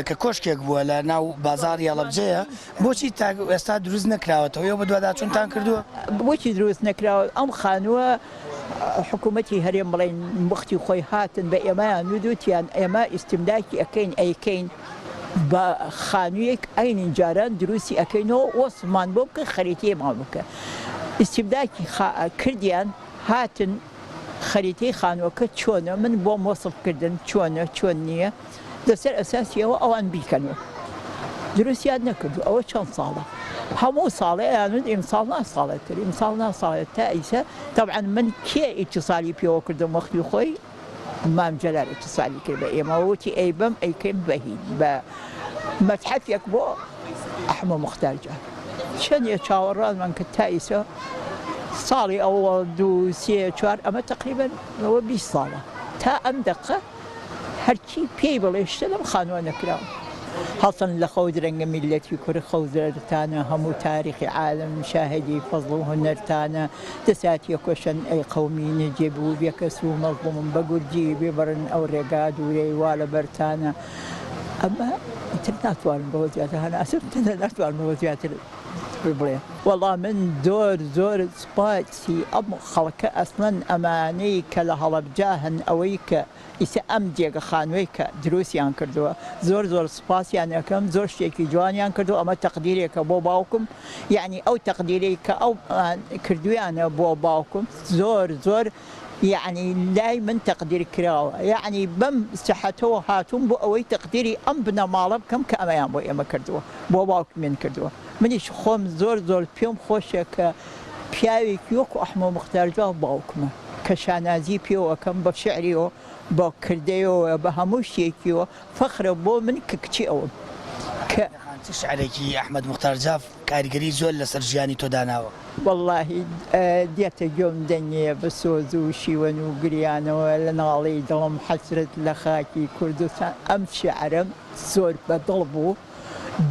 کە کۆشکێک بووە لە ناو بازاری هەڵەبجەیە بۆچی ئێستا دروست نەکراوەتەوە بە دوواداچوونتان کردووە بۆچی دروست نەکراوە ئەم خانووە حکوومەتی هەرێم بڵێن وەختی خۆی هاتن بە ئێمەیان نودوتیان ئێمە ئیستیمداکی ئەەکەین بە خانوویەک ئەین جاران دروستی ئەەکەینەوە وەسمان بۆ بکە خەریتەیە ماڵ بکە ئیستیمداکی کردیان هاتن خەریتەی خانووەکە چۆنە من بۆ مۆسڵکردن چۆن نییە لەسەر ئەساسیەوە ئەوان بیکەنەوە دروستیان نەکردو ئەوە چەند ساڵە هەموو ساڵێ یانون ئیمساڵ ناساڵێتتر ئیمساڵ ناساڵێت تا ئیسە طبعا من کێ ئیتصالی پێوە کردم وەختی خۆی مام جەلال ئیتصالی کرد بە ئێمە وتی ئەیبەم ئەیکەم بەهین بە مەتحەفێک بۆ ئەحمەد موختار جان چەندێ چاوەڕانمان کە تا ئیسە ساڵی ئەوە 2 3 4 ئەمە تقریبا ئەوە 20 ساڵە تا ئەم دقە هەرچی پێی بڵێ شتە لەم خانووە نەکراوە هەڵسن لە خەوت ڕەنگە میلەتی کوڕ خەوزەرتانە هەموو تاریخی عالم شاهدی فەزڵ و هونەرتانە دەساتیە کۆشن ئەی قەومی نەجێب و بێکەس و مەزڵومم بە گورجی بێبڕن ئەو ڕێگا دوورەی وا لە بەرتانە ئەمە ئیتر ناتوانم بەوە زیاتر هەنا ئەسرتەنە ناتوانم بەوە زیاتر بڵێ وەڵا من زۆر سپاسی ئەم خەڵکە ئەسڵەن ئەمانەی کە لە هەڵەبجا هەن ئەوەی کە ئیسە ئەم جێگە خانووی کە دروستیان کردووە زۆر سپاسیان یەکەم زۆر شتێکی جوانیان کردو ئەمە تەقدیرێکە بۆ باوکم یعنی ئەو تەقدیرەی کە ئەو کردویانە بۆ باوکم زۆر یعنی لای من تەقدیر کراوە یعنی بەم سەحەتەوە هاتووم بۆ ئەوەی تەقدیری ئەم بنەماڵە بکەم کە ئەمەیان بۆ ئێمە کردووە بۆ باوکمێن کردووە منیش خۆم زۆر پێم خۆشە کە پیاوێکی وەکو ئەحمەد موختار جان باوکمە کە شانازی پێوەکەم بە شعریەوە بە کردەوە بە هەموو شتێکیەوە فەخرە بۆ من کە کچی ئەوم کە شعرێکی ئەحمەد موختار جاف کاریگەری زۆر لەسەر ژیانی تۆ داناوە واللهی دێتە گوێم دەنگێ بە سۆز و شیوەن و گریانەوە لە ناڵی دڵم حەسرەت لە خاکی کوردستان ئەم شعرم زۆر بەدڵ بوو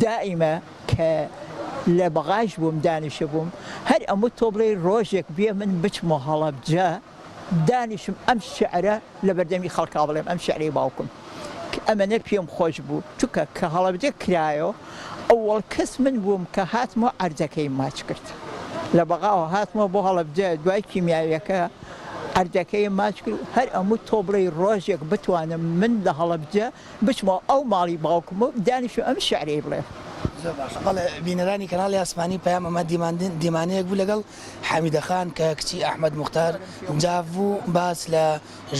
دائیمە کە لە بەغاش بووم دانیشە بووم هەر ئەموو تۆ بڵێ ڕۆژێک بێ من بچمە هەڵەبجە دانیشم ئەم شعرە لە بەردەمی خەڵکا بڵێم ئەم شعری باوکم ئەمەنە پێم خۆش بوو چونکە کە هەڵەبجە کرایەوە ئەوەڵ کەس من بووم کە هاتمەوە عەرزەکەی ماچ کرد لە بەغاوە هاتمە بۆ هەڵەبجە دوای کیمیاویەکە ئەردەکەی ماچ کرد هەر ئەموو تۆ بڵێ ڕۆژێک بتوانم من لە هەڵەبجە بچمەوە ئەو ماڵی باوکم و دانیش ئەم شعرەی بڵێ. بەڵێ بینەرانی کەناڵی ئاسمانی پەیام ئەمە دیمانەیەک بوو لەگەڵ حەمیدەخان کە کچی ئەحمەد موختار جاف بوو باس لە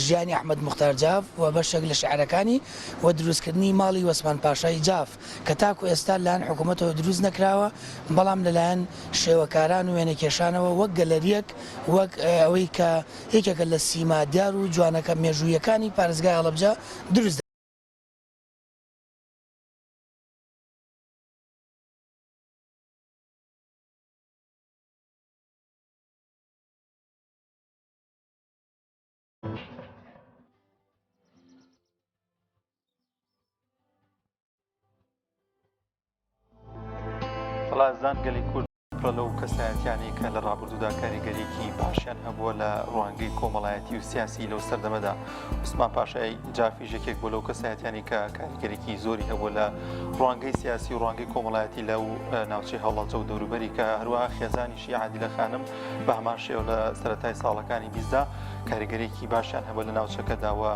ژیانی ئەحمەد موختار جاف و بەشێک لە شعرەکانی و دروستکردنی ماڵی وەسمان پاشای جاف کە تاکو ئێستا لایەن حکوومەتەوە دروست نەکراوە بەڵام لەلایەن شێوەکاران و وێنەکێشانەوە وەک گەلەریەک وەک ئەوەی کە یەکێکە لە سیما دیار و جوانەکە مێژوویەکانی پارێزگای هەڵەبجە دروست فڵازان گەلی کورد لەو کەسایەتیانی کە لە ڕابردوودا کاریگەریەکی باشیان هەبووە لە ڕوانگەی کۆمەڵایەتی و سیاسی لەو سەردەمەدا عوسمان پاشای جافی یەکێک بۆ لەو کەسایەتیانی کە کاریگەریەکی زۆری هەبووە لە ڕوانگەی سیاسی و ڕوانگەی کۆمەڵایەتی لەو ناوچەی هەوڵەجە و دەوروبەری کە هەروەها خێزانیشی عادیلە خانم بە هەمان شێوە لە سەرەتای ساڵەکانی بیستدا کاریگەریەکی باشیان هەبووە لە ناوچەکەداوە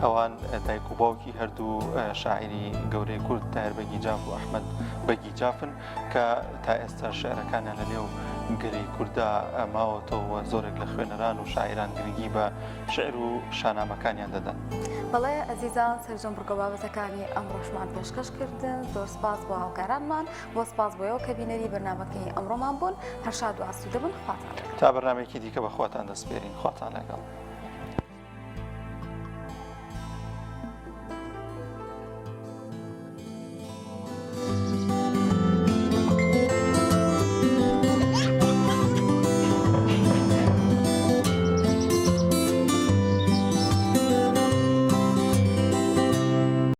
ئەوان دایک و باوکی هەردوو شاعری گەورەی کورد تاهیر بەگی جاف و ئەحمەد بەگی جافن کە تا ئێستا شعرەکانیان لە نێو گەلی کووردا ماوەتەوە زۆرێک لە خوێنەران و شاعران گرنگی بە شعر و شانامەکانیان دەدەن. بەڵێ ئەزیزان سەرجەم بڕگە بابەتەکانی ئەمڕۆشمان پێشکەشکردن زۆر سپاس بۆ هاوکارانمان بۆ سپاس بۆیەوە کە بینەری بەرنامەکەی ئەمڕۆمان بوون هەر شاد و ئاسوودە بن خواتان تا بەرنامێکی دیکە بە خواتان دەسپێرین خواتان لەگەڵ.